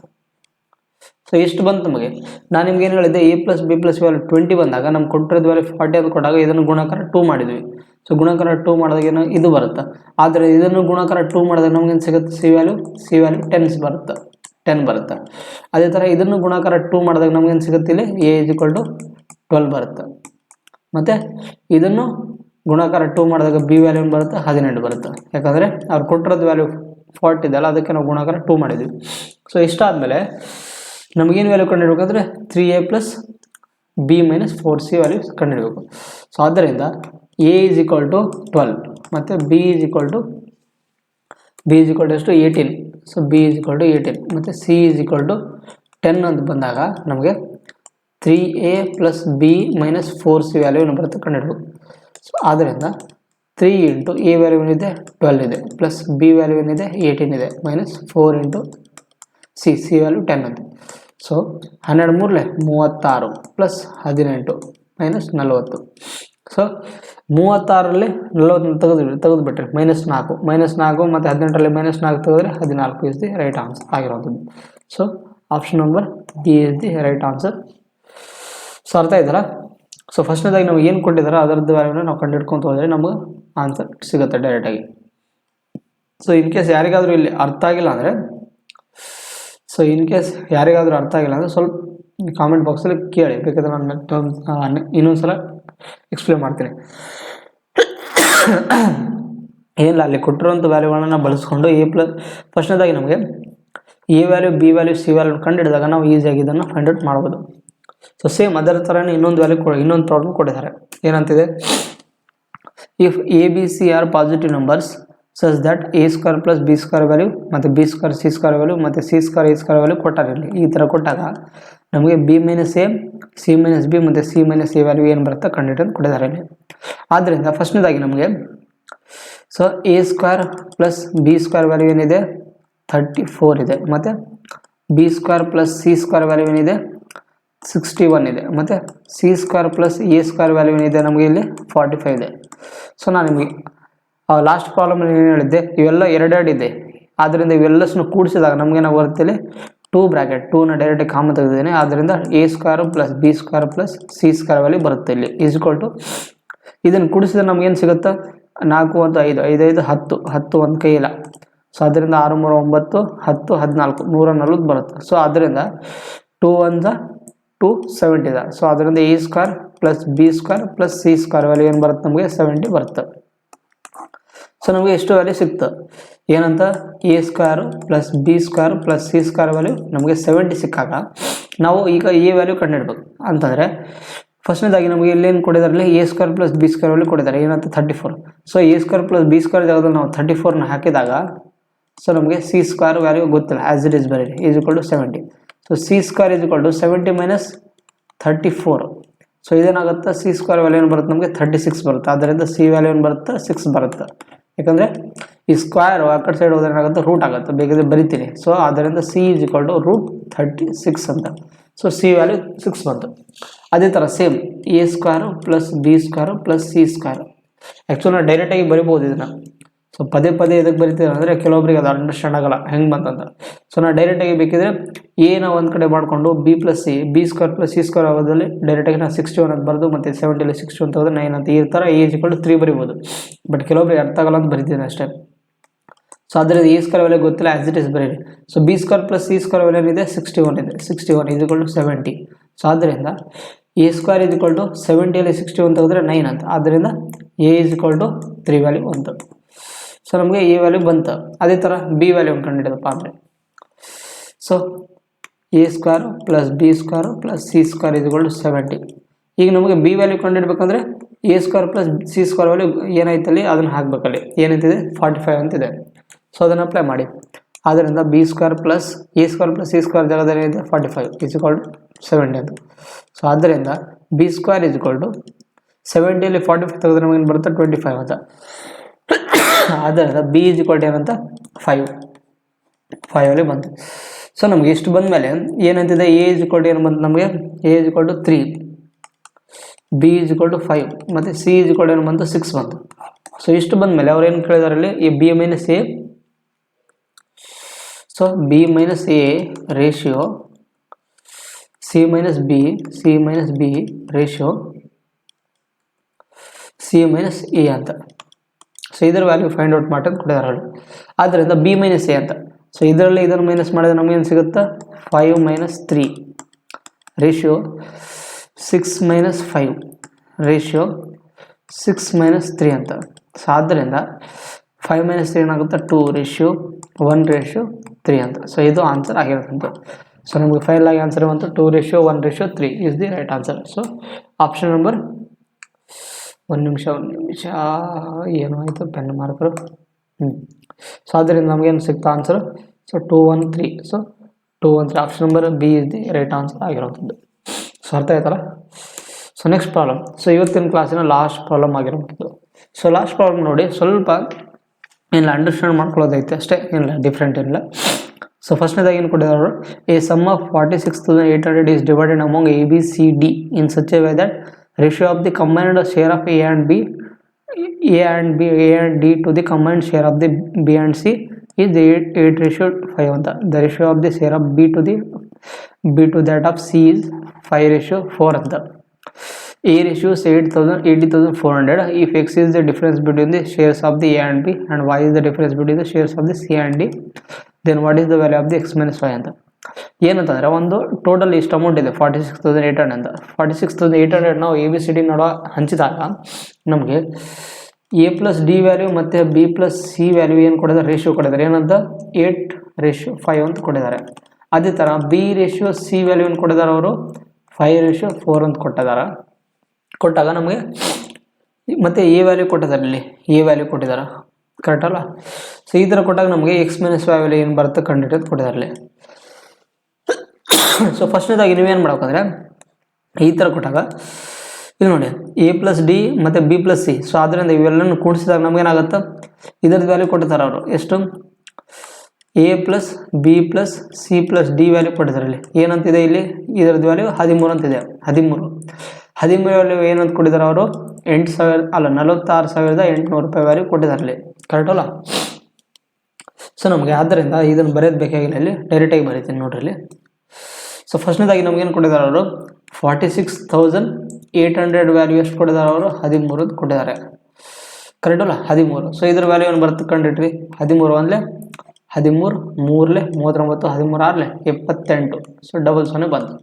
ಸೊ ಎಷ್ಟು ಬಂತು ನಮಗೆ? ನಾನು ನಿಮ್ಗೆ ಏನು ಹೇಳಿದ್ದೆ, A plus B plus value 20 ಬಂದಾಗ ನಮ್ಗೆ ಕೊಟ್ಟಿರೋದು ವ್ಯಾಲ್ಯೂ 40 ಅಂತ ಕೊಟ್ಟಾಗ ಇದನ್ನು ಗುಣಾಕಾರ 2 ಮಾಡಿದ್ವಿ. ಸೊ ಗುಣಾಕಾರ 2 ಮಾಡಿದಾಗ ಏನೋ ಇದು ಬರುತ್ತೆ. ಆದರೆ ಇದನ್ನು ಗುಣಾಕಾರ 2 ಮಾಡಿದಾಗ ನಮ್ಗೇನು ಸಿಗುತ್ತೆ, ಸಿ ವ್ಯಾಲ್ಯೂ 10 ಬರುತ್ತೆ. ಅದೇ ಥರ ಇದನ್ನು ಗುಣಾಕಾರ 2 ಮಾಡಿದಾಗ ನಮ್ಗೇನು ಸಿಗುತ್ತೆ, ಇಲ್ಲಿ ಎ ಈಸ್ ಈಕ್ವಲ್ ಟು 12 ಬರುತ್ತೆ. ಮತ್ತು ಇದನ್ನು ಗುಣಾಕಾರ 2 ಮಾಡಿದಾಗ ಬಿ ವ್ಯಾಲ್ಯೂ ಏನು ಬರುತ್ತೆ, 18 ಬರುತ್ತೆ. ಯಾಕಂದರೆ ಅವ್ರು ಕೊಟ್ಟಿರೋದು ವ್ಯಾಲ್ಯೂ 40 ಇದೆಯಲ್ಲ, ಅದಕ್ಕೆ ನಾವು ಗುಣಾಕಾರ 2 ಮಾಡಿದ್ವಿ. ಸೊ ಇಷ್ಟಾದಮೇಲೆ ನಮಗೇನು ವ್ಯಾಲ್ಯೂ ಕಂಡುಹಿಡಬೇಕಂದ್ರೆ 3a plus B minus 4c value ಕಂಡುಹಿಡಬೇಕು. ಸೊ ಆದ್ದರಿಂದ ಎ ಈಸ್ ಈಕ್ವಲ್ ಟು 12 ಮತ್ತು ಬಿ ಈಸ್ ಈಕ್ವಲ್ ಟು ಎಷ್ಟು 18. So B is equal to 18 ಮತ್ತು ಸಿ ಈಸ್ ಈಕ್ವಲ್ ಟು 10 ಅಂತ ಬಂದಾಗ ನಮಗೆ 3a plus B minus 4c value ಏನು ಬರುತ್ತೆ ಕಂಡುಹಿಡಬೇಕು. ಸೊ ಆದ್ದರಿಂದ 3 ಇಂಟು ಎ ವ್ಯಾಲ್ಯೂ ಏನಿದೆ 12 ಇದೆ, ಪ್ಲಸ್ ಬಿ ವ್ಯಾಲ್ಯೂ ಏನಿದೆ 18 ಇದೆ, ಮೈನಸ್ 4 ಇಂಟು ಸಿ ವ್ಯಾಲ್ಯೂ 10 ಅಂತ. So 12 36 plus 18 minus 40. ಸೊ 36ರಲ್ಲಿ 40 ತೆಗೆದುಬಿಟ್ರೆ -4 ಮತ್ತು 18ರಲ್ಲಿ -4 ತೆಗೆದ್ರೆ 14 ಇಸ್ ದಿ ರೈಟ್ ಆನ್ಸರ್ ಆಗಿರೋವಂಥದ್ದು. So option number D is the right answer. So ಅರ್ಥ ಆಯ್ತಲ್ಲ? ಸೊ ಫಸ್ಟ್ನೇದಾಗಿ ನಾವು ಏನು ಕೊಟ್ಟಿದ್ದಾರೆ ಅದರದ್ದು ವ್ಯಾಲ್ಯೂನ ನಾವು ಕಂಡುಹಿಡ್ಕೊಂತ ಹೋದರೆ ನಮಗೆ ಆನ್ಸರ್ ಸಿಗುತ್ತೆ ಡೈರೆಕ್ಟಾಗಿ. ಸೊ ಇನ್ ಕೇಸ್ ಯಾರಿಗಾದರೂ ಇಲ್ಲಿ ಅರ್ಥ ಆಗಿಲ್ಲ ಅಂದರೆ ಸ್ವಲ್ಪ ಕಾಮೆಂಟ್ ಬಾಕ್ಸಲ್ಲಿ ಕೇಳಿ, ಬೇಕಾದ್ರೆ ನಾನು ಇನ್ನೊಂದು ಸಲ ಎಕ್ಸ್ಪ್ಲೇನ್ ಮಾಡ್ತೀನಿ. ಏನಿಲ್ಲ, ಅಲ್ಲಿ ಕೊಟ್ಟಿರೋಂಥ ವ್ಯಾಲ್ಯೂಗಳನ್ನ ಬಳಸ್ಕೊಂಡು ಎ ಪ್ಲಸ್ ಫಸ್ಟ್ನೇದಾಗಿ ನಮಗೆ A value B value C value ಕಂಡುಹಿಡಿದಾಗ ನಾವು ಈಸಿಯಾಗಿ ಇದನ್ನು ಫೈಂಡ್ ಔಟ್ ಮಾಡ್ಬೋದು. ಸೊ ಸೇಮ್ ಅದರ ಥರನೇ ಇನ್ನೊಂದು ಪ್ರಾಬ್ಲಮ್ ಕೊಟ್ಟಿದ್ದಾರೆ. ಏನಂತಿದೆ, if A B C are positive numbers such that A square plus B square value ಮತ್ತು B square C square value ಮತ್ತು C square A square value ಕೊಟ್ಟಾರಿರಲಿ. ಈ ಥರ ಕೊಟ್ಟಾಗ ನಮಗೆ B minus A, C minus B ಮತ್ತು C minus A value ಏನು ಬರುತ್ತೆ ಕಂಡುಹಿಡಿದು ಕೊಟ್ಟಿದ್ದಾರೆ ಇಲ್ಲಿ. ಆದ್ದರಿಂದ ಫಸ್ಟ್ನೇದಾಗಿ ನಮಗೆ so A square plus B square value ಏನಿದೆ 34 ಇದೆ, ಮತ್ತು B square plus C square value ಏನಿದೆ 61 ಇದೆ, ಮತ್ತು C square plus A square value ಏನಿದೆ ನಮಗೆ ಇಲ್ಲಿ 45 ಇದೆ. ಸೊ ನಾನು ನಿಮಗೆ ಲಾಸ್ಟ್ ಪ್ರಾಬ್ಲಮಲ್ಲಿ ಏನು ಹೇಳಿದ್ದೆ, ಇವೆಲ್ಲ ಎರಡೆರಡು ಇದೆ. ಆದ್ದರಿಂದ ಇವೆಲ್ಲಸನ್ನು ಕೂಡಿಸಿದಾಗ ನಮಗೇನಾಗ ಬರುತ್ತೆ ಇಲ್ಲಿ 2 ಬ್ರ್ಯಾಕೆಟ್ 2ನ ಡೈರೆಕ್ಟಾಗಿ ಕಾಮನ್ ತೆಗೆದಿದ್ದೇನೆ. ಆದ್ದರಿಂದ A square plus B square plus C square value ಬರುತ್ತೆ ಇಲ್ಲಿ ಈಸ್ ಈಕ್ವಲ್ ಟು, ಇದನ್ನು ಕೂಡಿಸಿದ್ರೆ ನಮಗೇನು ಸಿಗುತ್ತೆ 4 ಮತ್ತು 5 5 10 ಒಂದು ಕೈಯಿಲ್ಲ. ಸೊ ಅದರಿಂದ 6 3 9 10 14 140 ಬರುತ್ತೆ. ಸೊ ಅದರಿಂದ 2 1 270 ಇದೆ. ಸೊ ಅದರಿಂದ A square plus B square plus C square value ಏನು ಬರುತ್ತೆ ನಮಗೆ 70 ಬರುತ್ತೆ. ಸೊ ನಮಗೆ ಎಷ್ಟು ವ್ಯಾಲ್ಯೂ ಸಿಕ್ತು ಏನಂತ, A square plus B square plus C square value ನಮಗೆ 70 ಸಿಕ್ಕಾಗ ನಾವು ಈಗ ಎ ವ್ಯಾಲ್ಯೂ ಕಂಡುಹಿಡ್ಬೇಕು ಅಂತಂದರೆ ಫಸ್ಟ್ನೇದಾಗಿ ನಮಗೆ ಇಲ್ಲೇನು ಕೊಟ್ಟಿದ್ದಾರೆ, A square plus B square value ಕೊಟ್ಟಿದ್ದಾರೆ ಏನಂತ 34. So A square plus B square ಜಾಗದಲ್ಲಿ ನಾವು 34ನ ಹಾಕಿದಾಗ ಸೊ ನಮಗೆ ಸಿ ಸ್ಕ್ವೇರ್ ವ್ಯಾಲ್ಯೂ ಗೊತ್ತಿಲ್ಲ, ಆ್ಯಸ್ ಇಟ್ ಈಸ್ ಬರೀ is equal to 70. So C square is equal to 70 minus 34. So ಇದೇನಾಗುತ್ತೆ, ಸಿ ಸ್ಕ್ವೇರ್ ವ್ಯಾಲ್ಯೂ ಏನು ಬರುತ್ತೆ ನಮಗೆ 36 ಬರುತ್ತೆ. ಆದ್ದರಿಂದ ಸಿ ವ್ಯಾಲ್ಯೂ ಏನು ಬರುತ್ತೆ 6 ಬರುತ್ತೆ. ಯಾಕಂದರೆ ಈ ಸ್ಕ್ವೇರ್ ಆ ಕಡೆ ಸೈಡ್ ಹೋದ್ರೆ ಏನಾಗುತ್ತೆ ರೂಟ್ ಆಗುತ್ತೆ, ಬೇಕಾದ್ರೆ ಬರಿತೀನಿ. ಸೊ ಆದ್ದರಿಂದ ಸಿ ಈಸ್ ಈಕ್ವಲ್ ಟು √36 ಅಂತ. ಸೊ ಸಿ ವ್ಯಾಲ್ಯೂ 6 ಬಂತು. ಅದೇ ಥರ same A square plus B square plus C square. Actually ನಾವು ಡೈರೆಕ್ಟಾಗಿ ಬರಿಬೋದು ಇದನ್ನು. ಸೊ ಪದೇ ಇದಕ್ಕೆ ಬರಿತೀವಿ ಅಂದರೆ ಕೆಲವೊಬ್ಬರಿಗೆ ಅದು ಅಂಡರ್ಸ್ಟ್ಯಾಂಡ್ ಆಗಲ್ಲ ಹೆಂಗೆ ಬಂತಂತ. ಸೊ ನಾವು ಡೈರೆಕ್ಟಾಗಿ ಬೇಕಿದ್ರೆ ಎನ ಒಂದು ಕಡೆ ಮಾಡಿಕೊಂಡು B plus C B square plus C square ಆಗೋದ್ರಲ್ಲಿ ಡೈರೆಕ್ಟಾಗಿ ನಾವು 61 ಅಂತ ಬರೆದು ಮತ್ತು 70ಲಿ 61 ತೆಗೆದ್ರೆ 9 ಅಂತ ಈ ಥರ ಎ ಈಸ್ ಈಕ್ವಲ್ ಟು 3 ಬರಿಬೋದು. ಬಟ್ ಕೆಲವೊಬ್ಬರಿಗೆ ಅರ್ಥ ಆಗಲ್ಲ ಅಂತ ಬರಿತೀನಿ ಅಷ್ಟೇ. ಸೊ ಅದರಿಂದ ಎ ಸ್ಕ್ವೇರ್ ವ್ಯಾಲ್ಯೂ ಗೊತ್ತಿಲ್ಲ, ಆ್ಯಸ್ ಇಟ್ ಈಸ್ ಬರೀರಿ. So B square plus C square value ಏನಿದೆ 61 ಇದೆ, 61 ಈಸ್ ಈಕ್ವಲ್ ಟು 70. ಸೊ ಆದ್ದರಿಂದ A square is equal to 70ಯಲ್ಲಿ 61 ತೆಗೆದ್ರೆ 9 ಅಂತ. ಆದ್ದರಿಂದ A is equal to 3 value ಬಂತು. ಸೊ ನಮಗೆ ಎ ವ್ಯಾಲ್ಯೂ ಬಂತು. ಅದೇ ಥರ ಬಿ ವ್ಯಾಲ್ಯೂ ಕಂಡುಹಿಡಿದಪ್ಪ ಅಂದರೆ so A square plus B square plus C square is equal to 70. ಈಗ ನಮಗೆ ಬಿ ವ್ಯಾಲ್ಯೂ ಕಂಡುಹಿಡ್ಬೇಕಂದ್ರೆ A square plus C square value ಏನಾಯ್ತಲ್ಲಿ ಅದನ್ನು ಹಾಕಬೇಕಲ್ಲಿ ಏನಂತಿದೆ 45 ಅಂತಿದೆ. ಸೊ ಅದನ್ನು ಅಪ್ಲೈ ಮಾಡಿ. ಆದ್ದರಿಂದ B square plus A square ಜಾಗದಲ್ಲಿ ಏನಿದೆ 45 ಈಸ್ ಈಕ್ವಲ್ ಟು 70 ಅಂತ. ಸೊ ಆದ್ದರಿಂದ B square is equal to 70ಯಲ್ಲಿ 45 ತೆಗೆದ್ರೆ ನಮಗೇನು ಬರುತ್ತೆ 25 ಅಂತ. ಆದ್ದರಿಂದ ಬಿ ಈಸ್ ಈಕ್ವಲ್ ಟು ಏನಂತ 5 ಅಲ್ಲಿ ಬಂತು. ಸೊ ನಮಗೆ ಇಷ್ಟು ಬಂದ ಮೇಲೆ ಏನಂತಿದೆ ಎ ಈಸ್ ಈಕ್ವಲ್ ಟು ಏನು ಬಂತು ನಮಗೆ a is equal to 3, b is equal to 5 ಮತ್ತು ಸಿ ಈಸ್ ಈಕ್ವಲ್ ಟು ಏನು ಬಂತು 6 ಬಂತು. ಸೊ ಇಷ್ಟು ಬಂದ ಮೇಲೆ ಅವ್ರು ಏನು ಕೇಳಿದಾರೆ ಅಲ್ಲಿ A B minus A, so B minus A ratio C minus B ratio C minus A ಅಂತ. ಸೊ ಇದರ ವ್ಯಾಲ್ಯೂ ಫೈಂಡ್ ಔಟ್ ಮಾಡಿ ಕೊಟ್ಟಿದ್ದಾರೆ ಅಲ್ಲಿ. ಆದ್ದರಿಂದ ಬಿ ಮೈನಸ್ ಎ ಅಂತ. ಸೊ ಇದರಲ್ಲಿ ಇದನ್ನು ಮೈನಸ್ ಮಾಡಿದ್ರೆ ನಮಗೇನು ಸಿಗುತ್ತೆ 5 minus 3 ratio 6 minus 5 ratio 6 minus 3 ಅಂತ. ಸೊ ಆದ್ದರಿಂದ 5 ಮೈನಸ್ 3 ಏನಾಗುತ್ತೆ 2 ರೇಷಿಯೋ 1 ರೇಷಿಯೋ 3 ಅಂತ. ಸೊ ಇದು ಆನ್ಸರ್ ಆಗಿರುತ್ತೆ. ಸೊ ನಮಗೆ ಫೈನಲ್ ಆಗಿ ಆನ್ಸರ್ ಬಂತು 2 ratio 1 ratio 3 is the right answer. So option number ಒಂದು ನಿಮಿಷ ಏನೋ ಆಯಿತು ಪೆನ್ ಮಾರ್ಕರು. ಸೊ ಆದ್ದರಿಂದ ನಮಗೇನು ಸಿಗ್ತಾ answer so 213. So 213 option number B is the right answer ಆಗಿರೋಂಥದ್ದು. ಸೊ ಅರ್ಥ ಆಯ್ತಲ್ಲ. So next problem. ಸೊ ಇವತ್ತಿನ ಕ್ಲಾಸಿನ ಲಾಸ್ಟ್ ಪ್ರಾಬ್ಲಮ್ ಆಗಿರೋಂಥದ್ದು. ಸೊ ಲಾಸ್ಟ್ ಪ್ರಾಬ್ಲಮ್ ನೋಡಿ ಸ್ವಲ್ಪ ಏನಿಲ್ಲ ಅಂಡರ್ಸ್ಟ್ಯಾಂಡ್ ಮಾಡ್ಕೊಳ್ಳೋದೈತೆ ಅಷ್ಟೇ, ಏನಿಲ್ಲ ಡಿಫ್ರೆಂಟ್ ಏನಿಲ್ಲ. ಸೊ ಫಸ್ಟ್ನೇದಾಗಿ ಏನು ಕೊಟ್ಟಿದ್ದಾರೆ, a sum of 46,800 is divided among a B C d in such a way that ratio of the combined share of A and D to the combined share of the B and C is 8:5 ಅಂತ. The ratio of the share of B to that of C is 5:4 ಅಂತ. A ratio is 80,400 if X is the difference between the shares of the A and B and Y is the difference between the shares of the C and D, then what is the value of the X minus Y ಅಂತ. ಏನಂತಂದರೆ ಒಂದು total ಇಷ್ಟು amount ಇದೆ 46,800 ಅಂತ. 46,800 ನಾವು A B C D ನೋಡೋ ಹಂಚಿದಾಗ ನಮಗೆ A plus D value ಮತ್ತು ಬಿ ಪ್ಲಸ್ ಸಿ ವ್ಯಾಲ್ಯೂ ಏನು ಕೊಟ್ಟಿದ್ದಾರೆ ರೇಷಿಯೋ ಕೊಟ್ಟಿದ್ದಾರೆ ಏನಂತ 8:5 ಅಂತ ಕೊಟ್ಟಿದ್ದಾರೆ. ಅದೇ ಥರ ಬಿ ರೇಷಿಯೋ ಸಿ ವ್ಯಾಲ್ಯೂ ಏನು ಕೊಟ್ಟಿದ್ದಾರೆ ಅವರು 5:4 ಅಂತ ಕೊಟ್ಟಾಗ ನಮಗೆ ಮತ್ತು ಎ ವ್ಯಾಲ್ಯೂ ಕೊಟ್ಟಿದ್ದಾರೆ, ಇಲ್ಲಿ ಎ ವ್ಯಾಲ್ಯೂ ಕೊಟ್ಟಿದ್ದಾರೆ ಕರೆಕ್ಟ್ ಅಲ್ಲ. ಸೊ ಈ ಥರ ಕೊಟ್ಟಾಗ ನಮಗೆ ಎಕ್ಸ್ ಮೈನಸ್ ವೈ ವ್ಯಾಲ್ಯೂ ಏನು ಬರುತ್ತೆ ಕಂಡುಹಿಡಿದು ಅಂತ ಕೊಟ್ಟಿದ್ದಾರೆ ಅಲ್ಲಿ. ಸೊ ಫಸ್ಟ್ನೇದಾಗಿ ನೀವೇನು ಮಾಡ್ಬೇಕಂದ್ರೆ ಈ ಥರ ಕೊಟ್ಟಾಗ ಇಲ್ಲಿ ನೋಡಿ ಎ ಪ್ಲಸ್ ಡಿ ಮತ್ತು ಬಿ ಪ್ಲಸ್ ಸಿ. ಸೊ ಆದ್ದರಿಂದ ಇವೆಲ್ಲನೂ ಕೂಡಿಸಿದಾಗ ನಮಗೇನಾಗುತ್ತೆ ಇದರದ್ದು ವ್ಯಾಲ್ಯೂ ಕೊಟ್ಟಿದ್ದಾರೆ ಅವರು ಎಷ್ಟು A plus B plus C plus D value ಕೊಟ್ಟಿದ್ದಾರೆ. ಇಲ್ಲಿ ಏನಂತಿದೆ ಇಲ್ಲಿ ಇದರದ್ದು ವ್ಯಾಲ್ಯೂ 13 ಅಂತಿದೆ. 13 ವ್ಯಾಲ್ಯೂ ಏನಂತ ಕೊಟ್ಟಿದ್ದಾರೆ ಅವರು 46,800 ರೂಪಾಯಿ ವ್ಯಾಲ್ಯೂ ಕೊಟ್ಟಿದ್ದಾರೆ ಇಲ್ಲಿ ಕರೆಕ್ಟ್ ಅಲ್ಲ. ಸೊ ನಮಗೆ ಆದ್ದರಿಂದ ಇದನ್ನು ಬರೆಯೋದು ಬೇಕಾಗಿಲ್ಲ, ಇಲ್ಲಿ ಡೈರೆಕ್ಟಾಗಿ ಬರೀತೀನಿ ನೋಡ್ರಿ ಇಲ್ಲಿ. ಸೊ ಫಸ್ಟ್ನೇದಾಗಿ ನಮಗೇನು ಕೊಟ್ಟಿದ್ದಾರೆ ಅವರು 46,800 ವ್ಯಾಲ್ಯೂ ಎಷ್ಟು ಕೊಟ್ಟಿದ್ದಾರೆ ಅವರು 13 ಅಂತ ಕೊಟ್ಟಿದ್ದಾರೆ ಕರೆಕ್ಟ್ ಅಲ್ಲ 13. ಸೊ ಇದ್ರ ವ್ಯಾಲ್ಯೂ ಏನು ಬರುತ್ತೆ ಕಂಡಿಟ್ರಿ 13 1 13 3 39 13 6 78. ಸೊ ಡಬಲ್ 0 ಬಂತು.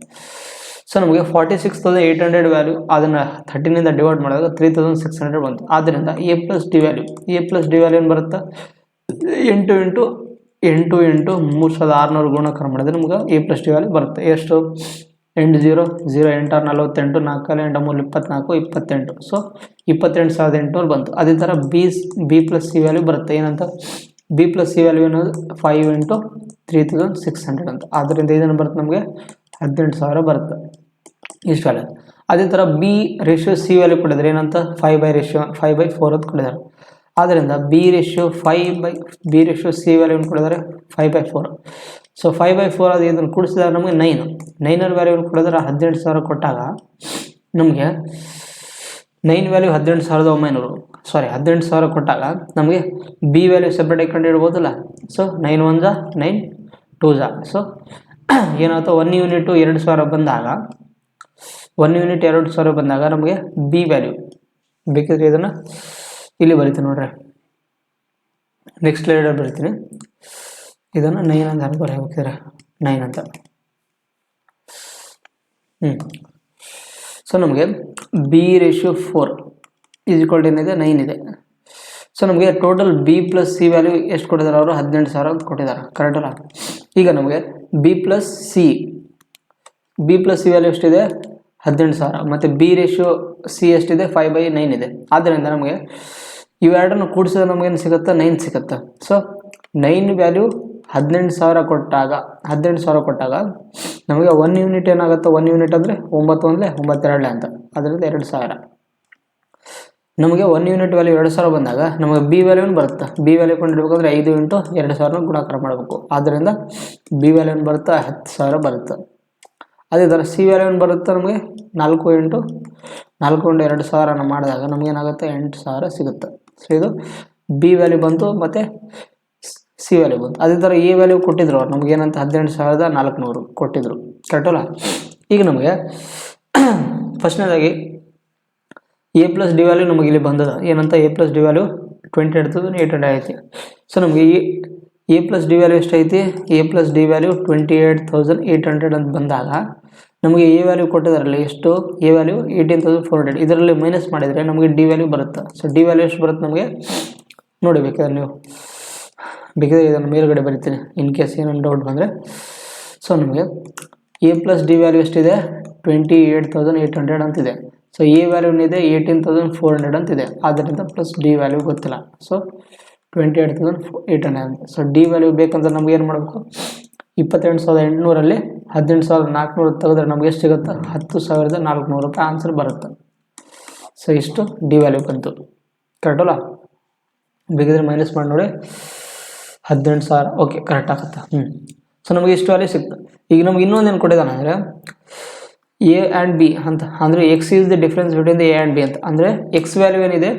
ಸೊ ನಮಗೆ 46,800 ವ್ಯಾಲ್ಯೂ ಅದನ್ನು 13ಇಂದ ಡಿವೈಡ್ ಮಾಡಿದಾಗ 3,600 ಬಂತು. ಆದ್ದರಿಂದ ಎ ಪ್ಲಸ್ ಡಿ ವ್ಯಾಲ್ಯೂ ಏನು ಬರುತ್ತೆ 8 × 3,600 ಗುಣಾಕಾರ ಮಾಡಿದ್ರೆ ನಮ್ಗೆ ಎ ಪ್ಲಸ್ ಡಿ ವ್ಯಾಲ್ಯೂ ಬರುತ್ತೆ ಎಷ್ಟು 8 0 0 8 6 48 4 8 3 24 28. ಸೊ 28,800 ಬಂತು. ಅದೇ ಥರ ಬಿ ಪ್ಲಸ್ ಸಿ ವ್ಯಾಲ್ಯೂ ಬರುತ್ತೆ ಏನಂತ ಬಿ ಪ್ಲಸ್ ಸಿ ವ್ಯಾಲ್ಯೂ ಅನ್ನೋದು 5 × 3,600 ಅಂತ. ಆದ್ದರಿಂದ ಇದನ್ನು ಬರುತ್ತೆ ನಮಗೆ 18,000 ಬರುತ್ತೆ ಇಷ್ಟು ವ್ಯಾಲ್ಯೂ. ಅದೇ ಥರ ಬಿ ರೇಷಿಯೋ ಸಿ ವ್ಯಾಲ್ಯೂ ಕೊಟ್ಟಿದ್ದಾರೆ ಏನಂತ 5/4 ಅಂತ ಕೊಟ್ಟಿದ್ದಾರೆ. ಆದ್ದರಿಂದ ಬಿ ರೇಷಿಯೋ ಸಿ ವ್ಯಾಲ್ಯೂ ಕೊಟ್ಟಿದ್ದಾರೆ 5/4. ಸೊ 5/4 ಅದು ಇದನ್ನು ಕೂಡಿಸಿದಾಗ ನಮಗೆ 9ರ ವ್ಯಾಲ್ಯೂ ಕೊಟ್ಟಿದ್ದಾರೆ 18,000 ಕೊಟ್ಟಾಗ ನಮಗೆ 9 ವ್ಯಾಲ್ಯೂ 18,000 ಕೊಟ್ಟಾಗ ನಮಗೆ ಬಿ ವ್ಯಾಲ್ಯೂ ಸೆಪ್ರೇಟಾಗಿ ಕಂಡುಹಿಡ್ಬೋದಲ್ಲ. ಸೊ 9 1 9 2 ಸೊ ಏನಾಯ್ತು 1 ಯೂನಿಟ್ 2,000 ಬಂದಾಗ 1 ಯೂನಿಟ್ 2,000 ಬಂದಾಗ ನಮಗೆ ಬಿ ವ್ಯಾಲ್ಯೂ ಬೇಕಿದ್ರೆ ಇದನ್ನು ಇಲ್ಲಿ ಬರಿತೀನಿ ನೋಡ್ರಿ, ನೆಕ್ಸ್ಟ್ ಲೈಡಲ್ಲಿ ಬರಿತೀನಿ ಇದನ್ನು 9 ಅಂತ ಬರೀಬೇಕಿದ್ರೆ 9 ಅಂತ. ಸೊ ನಮಗೆ ಬಿ ರೇಷಿಯೋ 4 = ಏನಿದೆ 9 ಇದೆ. ಸೊ ನಮಗೆ total B plus C value ಎಷ್ಟು ಕೊಟ್ಟಿದ್ದಾರೆ ಅವರು 18,000 ಅಂತ ಕೊಟ್ಟಿದ್ದಾರೆ ಕರೆಕ್ಟ್ ಅಲ್ಲ. ಈಗ ನಮಗೆ ಬಿ ಪ್ಲಸ್ ಸಿ ವ್ಯಾಲ್ಯೂ ಎಷ್ಟಿದೆ 18,000 ಮತ್ತು ಬಿ ರೇಷಿಯೋ ಸಿ ಎಷ್ಟಿದೆ 5/9 ಇದೆ. ಆದ್ದರಿಂದ ನಮಗೆ ಇವೆರಡನ್ನು ಕೂಡಿಸಿದ್ರೆ ನಮಗೇನು ಸಿಗುತ್ತೆ 9 ಸಿಗುತ್ತೆ. ಸೊ 9 ವ್ಯಾಲ್ಯೂ 18,000 ಕೊಟ್ಟಾಗ ನಮಗೆ 1 ಯೂನಿಟ್ ಏನಾಗುತ್ತೆ, 1 ಯೂನಿಟ್ ಅಂದರೆ 9 1 9 2 ಅಂತ, ಅದರಿಂದ 2,000. ನಮಗೆ 1 ಯೂನಿಟ್ ವ್ಯಾಲ್ಯೂ 2,000 ಬಂದಾಗ ನಮಗೆ ಬಿ ವ್ಯಾಲ್ಯೂನು ಬರುತ್ತೆ. ಬಿ ವ್ಯಾಲ್ಯೂ ಕೊಂಡಿರ್ಬೇಕಂದ್ರೆ 5 ಇಂಟು 2,000 ಗುಣಾಕಾರ ಮಾಡಬೇಕು. ಆದ್ದರಿಂದ ಬಿ ವ್ಯಾಲ್ಯೂನು ಬರುತ್ತೆ 10,000 ಬರುತ್ತೆ. ಅದೇ ಥರ ಸಿ ವ್ಯಾಲ್ಯೂನು ಬರುತ್ತೆ ನಮಗೆ 4 ಇಂಟು 2,000 ಮಾಡಿದಾಗ ನಮಗೇನಾಗುತ್ತೆ 8,000 ಸಿಗುತ್ತೆ. ಸೊ ಇದು ಬಿ ವ್ಯಾಲ್ಯೂ ಬಂತು ಮತ್ತು ಸಿ ವ್ಯಾಲ್ಯೂ ಬಂತು. ಅದೇ ಥರ ಎ ವ್ಯಾಲ್ಯೂ ಕೊಟ್ಟಿದ್ರು ಅವ್ರು ನಮಗೇನಂತ 18,400 ಕೊಟ್ಟಿದ್ರು, ಕರೆಕ್ಟಲ್ಲ. ಈಗ ನಮಗೆ ಫಸ್ಟ್ನೇದಾಗಿ ಎ ಪ್ಲಸ್ ಡಿ ವ್ಯಾಲ್ಯೂ ನಮಗೆ ಇಲ್ಲಿ ಬಂದದ ಏನಂತ, ಎ ಪ್ಲಸ್ ಡಿ ವ್ಯಾಲ್ಯೂ 28,800 ಐತಿ. ಸೊ ನಮಗೆ ಎ ಪ್ಲಸ್ ಡಿ ವ್ಯಾಲ್ಯೂ ಎಷ್ಟೈತಿ, ಎ ಪ್ಲಸ್ ಡಿ ವ್ಯಾಲ್ಯೂ 28,800 ಅಂತ ಬಂದಾಗ ನಮಗೆ ಎ ವ್ಯಾಲ್ಯೂ ಕೊಟ್ಟಿದ್ದಾರಲ್ಲಿ ಎಷ್ಟು, ಎ ವ್ಯಾಲ್ಯೂ 18,400. ಇದರಲ್ಲಿ ಮೈನಸ್ ಮಾಡಿದರೆ ನಮಗೆ ಡಿ ವ್ಯಾಲ್ಯೂ ಬರುತ್ತೆ. ಸೊ ಡಿ ವ್ಯಾಲ್ಯೂ ಎಷ್ಟು ಬರುತ್ತೆ ನಮಗೆ ನೋಡಿ, ಬೇಕಾದ್ರೆ ನೀವು ಬೇಕಾದ್ರೆ ಇದನ್ನು ಮೇಲ್ಗಡೆ ಬರಿತೀನಿ ಇನ್ ಕೇಸ್ ಏನೊಂದು ಡೌಟ್ ಬಂದರೆ. ಸೊ ನಮಗೆ ಎ ಪ್ಲಸ್ ಡಿ ವ್ಯಾಲ್ಯೂ ಎಷ್ಟಿದೆ 28,800 ಅಂತಿದೆ. ಸೊ ಎ ವ್ಯಾಲ್ಯೂನಿದೆ 18,400 ಅಂತಿದೆ, ಆದ್ದರಿಂದ ಪ್ಲಸ್ ಡಿ ವ್ಯಾಲ್ಯೂ ಗೊತ್ತಿಲ್ಲ. ಸೊ 28,800 ಅಂತ. ಸೊ ಡಿ ವ್ಯಾಲ್ಯೂ ಬೇಕಂದ್ರೆ ನಮ್ಗೆ ಏನು ಮಾಡಬೇಕು, 28,800ರಲ್ಲಿ 18,400 ತೆಗೆದ್ರೆ ನಮ್ಗೆ ಎಷ್ಟು ಸಿಗುತ್ತೆ, 10,400 ರೂಪಾಯಿ ಆನ್ಸರ್ ಬರುತ್ತೆ. ಸೊ ಇಷ್ಟು ಡಿ ವ್ಯಾಲ್ಯೂ ಬಂತು, ಕರೆಕ್ಟಲ್ಲ. ಬೇಕಿದ್ರೆ ಮೈನಸ್ ಮಾಡಿ ನೋಡಿ, 18,000 ಓಕೆ ಕರೆಕ್ಟ್ ಆಗುತ್ತೆ. ಸೊ ನಮಗೆ ಇಷ್ಟು ವ್ಯಾಲ್ಯೂ ಸಿಕ್ತು. ಈಗ ನಮ್ಗೆ ಇನ್ನೊಂದೇನು ಕೊಟ್ಟಿದ್ದಾನೆ ಅಂದರೆ ಎ ಆ್ಯಂಡ್ ಬಿ ಅಂತ, ಅಂದರೆ X is the difference between the A and B ಅಂತ. ಅಂದರೆ ಎಕ್ಸ್ ವ್ಯಾಲ್ಯೂ ಏನಿದೆ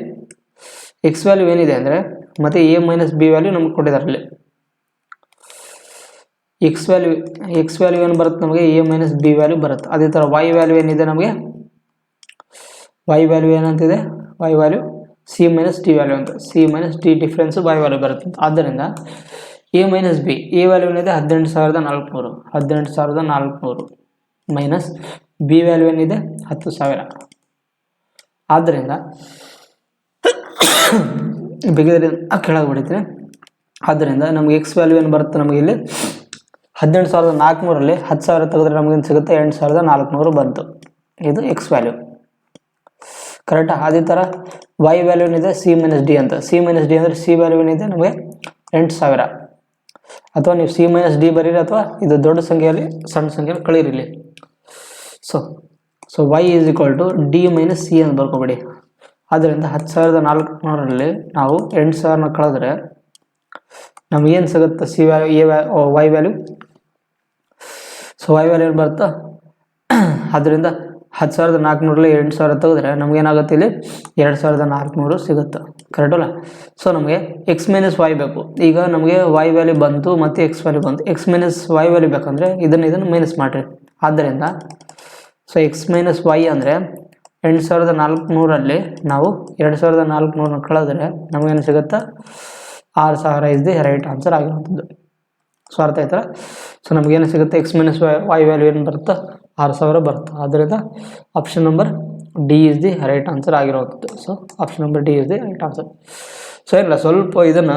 ಅಂದರೆ ಮತ್ತು ಎ ಮೈನಸ್ ಬಿ ವ್ಯಾಲ್ಯೂ ನಮ್ಗೆ ಕೊಟ್ಟಿದ್ದಾರೆ ಅಲ್ಲಿ. ಎಕ್ಸ್ ವ್ಯಾಲ್ಯೂ ಏನು ಬರುತ್ತೆ ನಮಗೆ, ಎ ಮೈನಸ್ ಬಿ ವ್ಯಾಲ್ಯೂ ಬರುತ್ತೆ. ಅದೇ ಥರ ವೈ ವ್ಯಾಲ್ಯೂ ಏನಿದೆ ನಮಗೆ, ವೈ ವ್ಯಾಲ್ಯೂ ಏನಂತಿದೆ, Y value C minus D value ಅಂತ, C minus D difference Y value ಬರುತ್ತೆ. ಆದ್ದರಿಂದ A minus B, A value ಏನಿದೆ 18,400 ಮೈನಸ್ ಬಿ ವ್ಯಾಲ್ಯೂ ಏನಿದೆ 10,000. ಆದ್ದರಿಂದ ಬೇಕಿದ್ರೆ ಕೆಳಗೆ ಹೊಡಿತೀನಿ. ಆದ್ದರಿಂದ ನಮಗೆ ಎಕ್ಸ್ ವ್ಯಾಲ್ಯೂ ಏನು ಬರುತ್ತೆ ನಮಗೆ ಇಲ್ಲಿ 18,400ರಲ್ಲಿ 10,000 ತೆಗೆದ್ರೆ ನಮಗೇನು ಸಿಗುತ್ತೆ 8,400 ಬಂತು. ಇದು ಎಕ್ಸ್ ವ್ಯಾಲ್ಯೂ, ಕರೆಕ್ಟಾ. ಅದೇ ಥರ ವೈ ವ್ಯಾಲ್ಯೂ ಏನಿದೆ ಸಿ ಮೈನಸ್ ಡಿ ಅಂತ, ಸಿ ಮೈನಸ್ ಡಿ ಅಂದರೆ ಸಿ ವ್ಯಾಲ್ಯೂ ಏನಿದೆ ನಮಗೆ 8,000. ಅಥವಾ ನೀವು ಸಿ ಮೈನಸ್ ಡಿ ಬರೀರಿ, ಅಥವಾ ಇದು ದೊಡ್ಡ ಸಂಖ್ಯೆಯಲ್ಲಿ ಸಣ್ಣ ಸಂಖ್ಯೆಯಲ್ಲಿ ಕಳೀರಿಲಿ. So Y is equal to D minus C ಅಂತ ಬರ್ಕೊಬೇಡಿ. ಆದ್ದರಿಂದ 10,400ರಲ್ಲಿ ನಾವು 8,000 ಕಳೆದ್ರೆ ನಮಗೇನು ಸಿಗುತ್ತೆ, C value Y value. So Y value ಏನು ಬರುತ್ತಾ, ಅದರಿಂದ 10,400ರಲ್ಲಿ 8,000 ತೆಗೆದ್ರೆ ನಮಗೇನಾಗುತ್ತೆ ಇಲ್ಲಿ 2,400 ಸಿಗುತ್ತೆ, ಕರೆಕ್ಟಲ್ಲ. ಸೊ ನಮಗೆ ಎಕ್ಸ್ ಮೈನಸ್ ವೈ ಬೇಕು. ಈಗ ನಮಗೆ ವೈ ವ್ಯಾಲ್ಯೂ ಬಂತು ಮತ್ತು ಎಕ್ಸ್ ವ್ಯಾಲ್ಯೂ ಬಂತು. ಎಕ್ಸ್ ಮೈನಸ್ ವೈ ವ್ಯಾಲ್ಯೂ ಬೇಕಂದರೆ ಇದನ್ನು ಮೈನಸ್ ಮಾಡಿರಿ. ಆದ್ದರಿಂದ ಸೊ ಎಕ್ಸ್ ಮೈನಸ್ ವೈ ಅಂದರೆ 8,400ರಲ್ಲಿ ನಾವು 2,400 ಕಳೆದ್ರೆ ನಮಗೇನು ಸಿಗುತ್ತೆ 6,000 ಇಸ್ ದಿ ರೈಟ್ ಆನ್ಸರ್ ಆಗಿರುವಂಥದ್ದು. ಸೊ ಅರ್ಥ ಆಯ್ತಲ್ಲ. ಸೊ ನಮಗೇನು ಸಿಗುತ್ತೆ, ಎಕ್ಸ್ ಮೈನಸ್ ವೈ ವ್ಯಾಲ್ಯೂ ಏನು ಬರುತ್ತೆ 6,000 ಬರುತ್ತೆ. ಆದ್ದರಿಂದ option number D is the right answer ಆಗಿರುವಂಥದ್ದು. So option number D is the right answer. So ಇಲ್ಲ ಸ್ವಲ್ಪ ಇದನ್ನು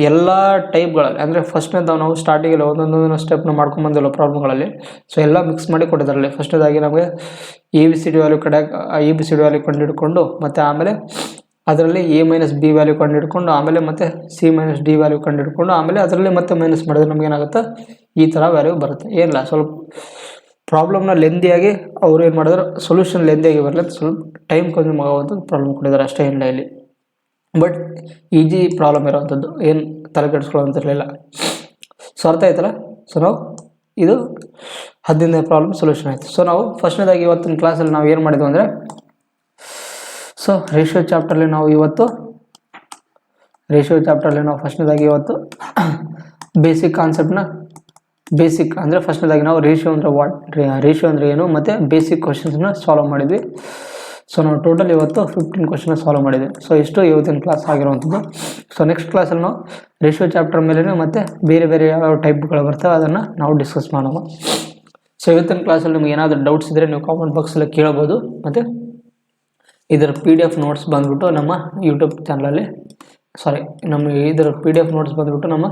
ಎಲ್ಲ ಟೈಪ್ಗಳಲ್ಲಿ ಅಂದರೆ ಫಸ್ಟ್ನೇದು ನಾವು ಸ್ಟಾರ್ಟಿಂಗಲ್ಲಿ ಒಂದೊಂದು ಸ್ಟೆಪ್ನ ಮಾಡ್ಕೊಂಬಂದಿಲ್ಲ ಪ್ರಾಬ್ಲಮ್ಗಳಲ್ಲಿ. ಸೊ ಎಲ್ಲ ಮಿಕ್ಸ್ ಮಾಡಿ ಕೊಟ್ಟಿದ್ದಾರಲ್ಲಿ. ಫಸ್ಟ್ನೇದಾಗಿ ನಮಗೆ A B C D value ಕಂಡುಹಿಡ್ಕೊಂಡು ಮತ್ತು ಆಮೇಲೆ ಅದರಲ್ಲಿ ಎ ಮೈನಸ್ ಬಿ ವ್ಯಾಲ್ಯೂ ಕಂಡುಹಿಡ್ಕೊಂಡು ಆಮೇಲೆ ಮತ್ತೆ ಸಿ ಮೈನಸ್ ಡಿ ವ್ಯಾಲ್ಯೂ ಕಂಡುಹಿಡ್ಕೊಂಡು ಆಮೇಲೆ ಅದರಲ್ಲಿ ಮತ್ತೆ ಮೈನಸ್ ಮಾಡಿದ್ರೆ ನಮ್ಗೆ ಏನಾಗುತ್ತೆ ಈ ಥರ ವ್ಯಾಲ್ಯೂ ಬರುತ್ತೆ. ಏನಿಲ್ಲ ಸ್ವಲ್ಪ ಪ್ರಾಬ್ಲಮ್ನ ಲೆಂದಿಯಾಗಿ ಅವ್ರು ಏನು ಮಾಡಿದ್ರು, ಸೊಲ್ಯೂಷನ್ ಲೆಂದಿಯಾಗಿ ಬರಲಿ, ಸ್ವಲ್ಪ ಟೈಮ್ ಕನ್ಸ್ಯೂಮ್ ಆಗುವಂಥ ಪ್ರಾಬ್ಲಮ್ ಕೊಟ್ಟಿದ್ದಾರೆ ಅಷ್ಟೇ, ಏನಿಲ್ಲ ಇಲ್ಲಿ. ಬಟ್ ಈಜಿ ಪ್ರಾಬ್ಲಮ್ ಇರೋವಂಥದ್ದು, ಏನು ತಲೆ ಕೆಡಿಸ್ಕೊಳ್ಳೋಂತಿರಲಿಲ್ಲ. ಸೊ ಅರ್ಥ ಆಯ್ತಲ್ಲ. ಸೊ ನಾವು ಇದು 10ನೇ ಪ್ರಾಬ್ಲಮ್ ಸೊಲ್ಯೂಷನ್ ಆಯಿತು. ಸೊ ನಾವು ಫಸ್ಟ್ನೇದಾಗಿ ಇವತ್ತಿನ ಕ್ಲಾಸಲ್ಲಿ ನಾವು ಏನು ಮಾಡಿದ್ವಿ ಅಂದರೆ, ಸೊ ರೇಷಿಯೋ ಚಾಪ್ಟರ್ಲಿ ನಾವು ಫಸ್ಟ್ನೇದಾಗಿ ಇವತ್ತು ಬೇಸಿಕ್ ಕಾನ್ಸೆಪ್ಟ್ನ ಬೇಸಿಕ್ ಅಂದರೆ ಫಸ್ಟ್ನೇದಾಗಿ ನಾವು ರೇಷಿಯೋ ಅಂದರೆ ಏನು ಮತ್ತು ಬೇಸಿಕ್ ಕ್ವಶನ್ಸ್ನ ಸಾಲ್ವ್ ಮಾಡಿದ್ವಿ. ಸೊ ನಾವು ಟೋಟಲ್ ಇವತ್ತು 15 ಕ್ವಶನ್ ಸಾಲ್ವ್ ಮಾಡಿದ್ವಿ. ಸೊ ಇಷ್ಟು ಇವತ್ತಿನ ಕ್ಲಾಸ್ ಆಗಿರುವಂಥದ್ದು. ಸೊ ನೆಕ್ಸ್ಟ್ ಕ್ಲಾಸಲ್ಲಿ ನಾವು ರೇಷಿಯೋ ಚಾಪ್ಟರ್ ಮೇಲೆ ಮತ್ತು ಬೇರೆ ಯಾವ ಟೈಪ್ಗಳು ಬರ್ತವೆ ಅದನ್ನು ನಾವು ಡಿಸ್ಕಸ್ ಮಾಡೋಣ. ಸೊ ಇವತ್ತಿನ ಕ್ಲಾಸಲ್ಲಿ ನಿಮ್ಗೆ ಏನಾದರೂ ಡೌಟ್ಸ್ ಇದ್ದರೆ ನೀವು ಕಾಮೆಂಟ್ ಬಾಕ್ಸಲ್ಲಿ ಕೇಳ್ಬೋದು. ಮತ್ತು ಇದರ PDF ನೋಟ್ಸ್ ಬಂದುಬಿಟ್ಟು ನಮ್ಮ ಯೂಟ್ಯೂಬ್ ಚಾನಲಲ್ಲಿ ಇದರ PDF ನೋಟ್ಸ್ ಬಂದುಬಿಟ್ಟು ನಮ್ಮ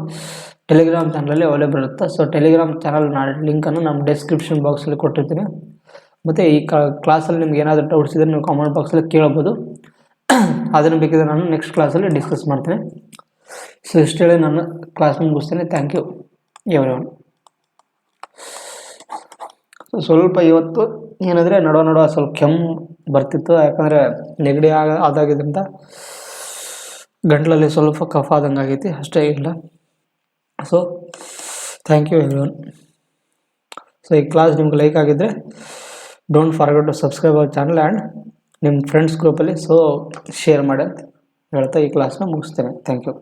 ಟೆಲಿಗ್ರಾಮ್ ಚಾನಲಲ್ಲಿ ಅವೈಲೇಬಲ್ ಇರುತ್ತೆ. ಸೊ ಟೆಲಿಗ್ರಾಮ್ ಚಾನಲ್ ಲಿಂಕನ್ನು ನಮ್ಮ ಡಿಸ್ಕ್ರಿಪ್ಷನ್ ಬಾಕ್ಸಲ್ಲಿ ಕೊಟ್ಟಿರ್ತೀನಿ. ಮತ್ತು ಈ ಕ್ಲಾಸಲ್ಲಿ ನಿಮ್ಗೆ ಏನಾದರೂ ಡೌಟ್ಸ್ ಇದ್ದರೆ ನೀವು ಕಾಮೆಂಟ್ ಬಾಕ್ಸಲ್ಲಿ ಕೇಳ್ಬೋದು. ಅದನ್ನು ಬೇಕಿದ್ರೆ ನಾನು ನೆಕ್ಸ್ಟ್ ಕ್ಲಾಸಲ್ಲಿ ಡಿಸ್ಕಸ್ ಮಾಡ್ತೀನಿ. ಸೊ ಇಷ್ಟು ಹೇಳಿ ನಾನು ಕ್ಲಾಸ್ ಮುಗಿಸ್ತೀನಿ. Thank you. ಎವ್ರಿವನ್. ಸ್ವಲ್ಪ ಇವತ್ತು ಏನಂದರೆ ನಡುವ ಸ್ವಲ್ಪ ಕೆಮ್ಮು ಬರ್ತಿತ್ತು, ಯಾಕಂದರೆ ನೆಗಡಿ ಆದಾಗಿದ್ದರಿಂದ ಗಂಟಲಲ್ಲಿ ಸ್ವಲ್ಪ ಕಫ ಆದಂಗೆ ಆಗೈತಿ, ಅಷ್ಟೇ ಇಲ್ಲ. So thank you everyone. So ಈ ಕ್ಲಾಸ್ ನಿಮ್ಗೆ ಲೈಕ್ ಆಗಿದ್ದರೆ don't forget to subscribe our channel and ನಿಮ್ಮ ಫ್ರೆಂಡ್ಸ್ ಗ್ರೂಪಲ್ಲಿ ಶೇರ್ ಮಾಡಿ ಅಂತ ಹೇಳ್ತಾ ಈ ಕ್ಲಾಸ್ನ ಮುಗಿಸ್ತೇನೆ. Thank you.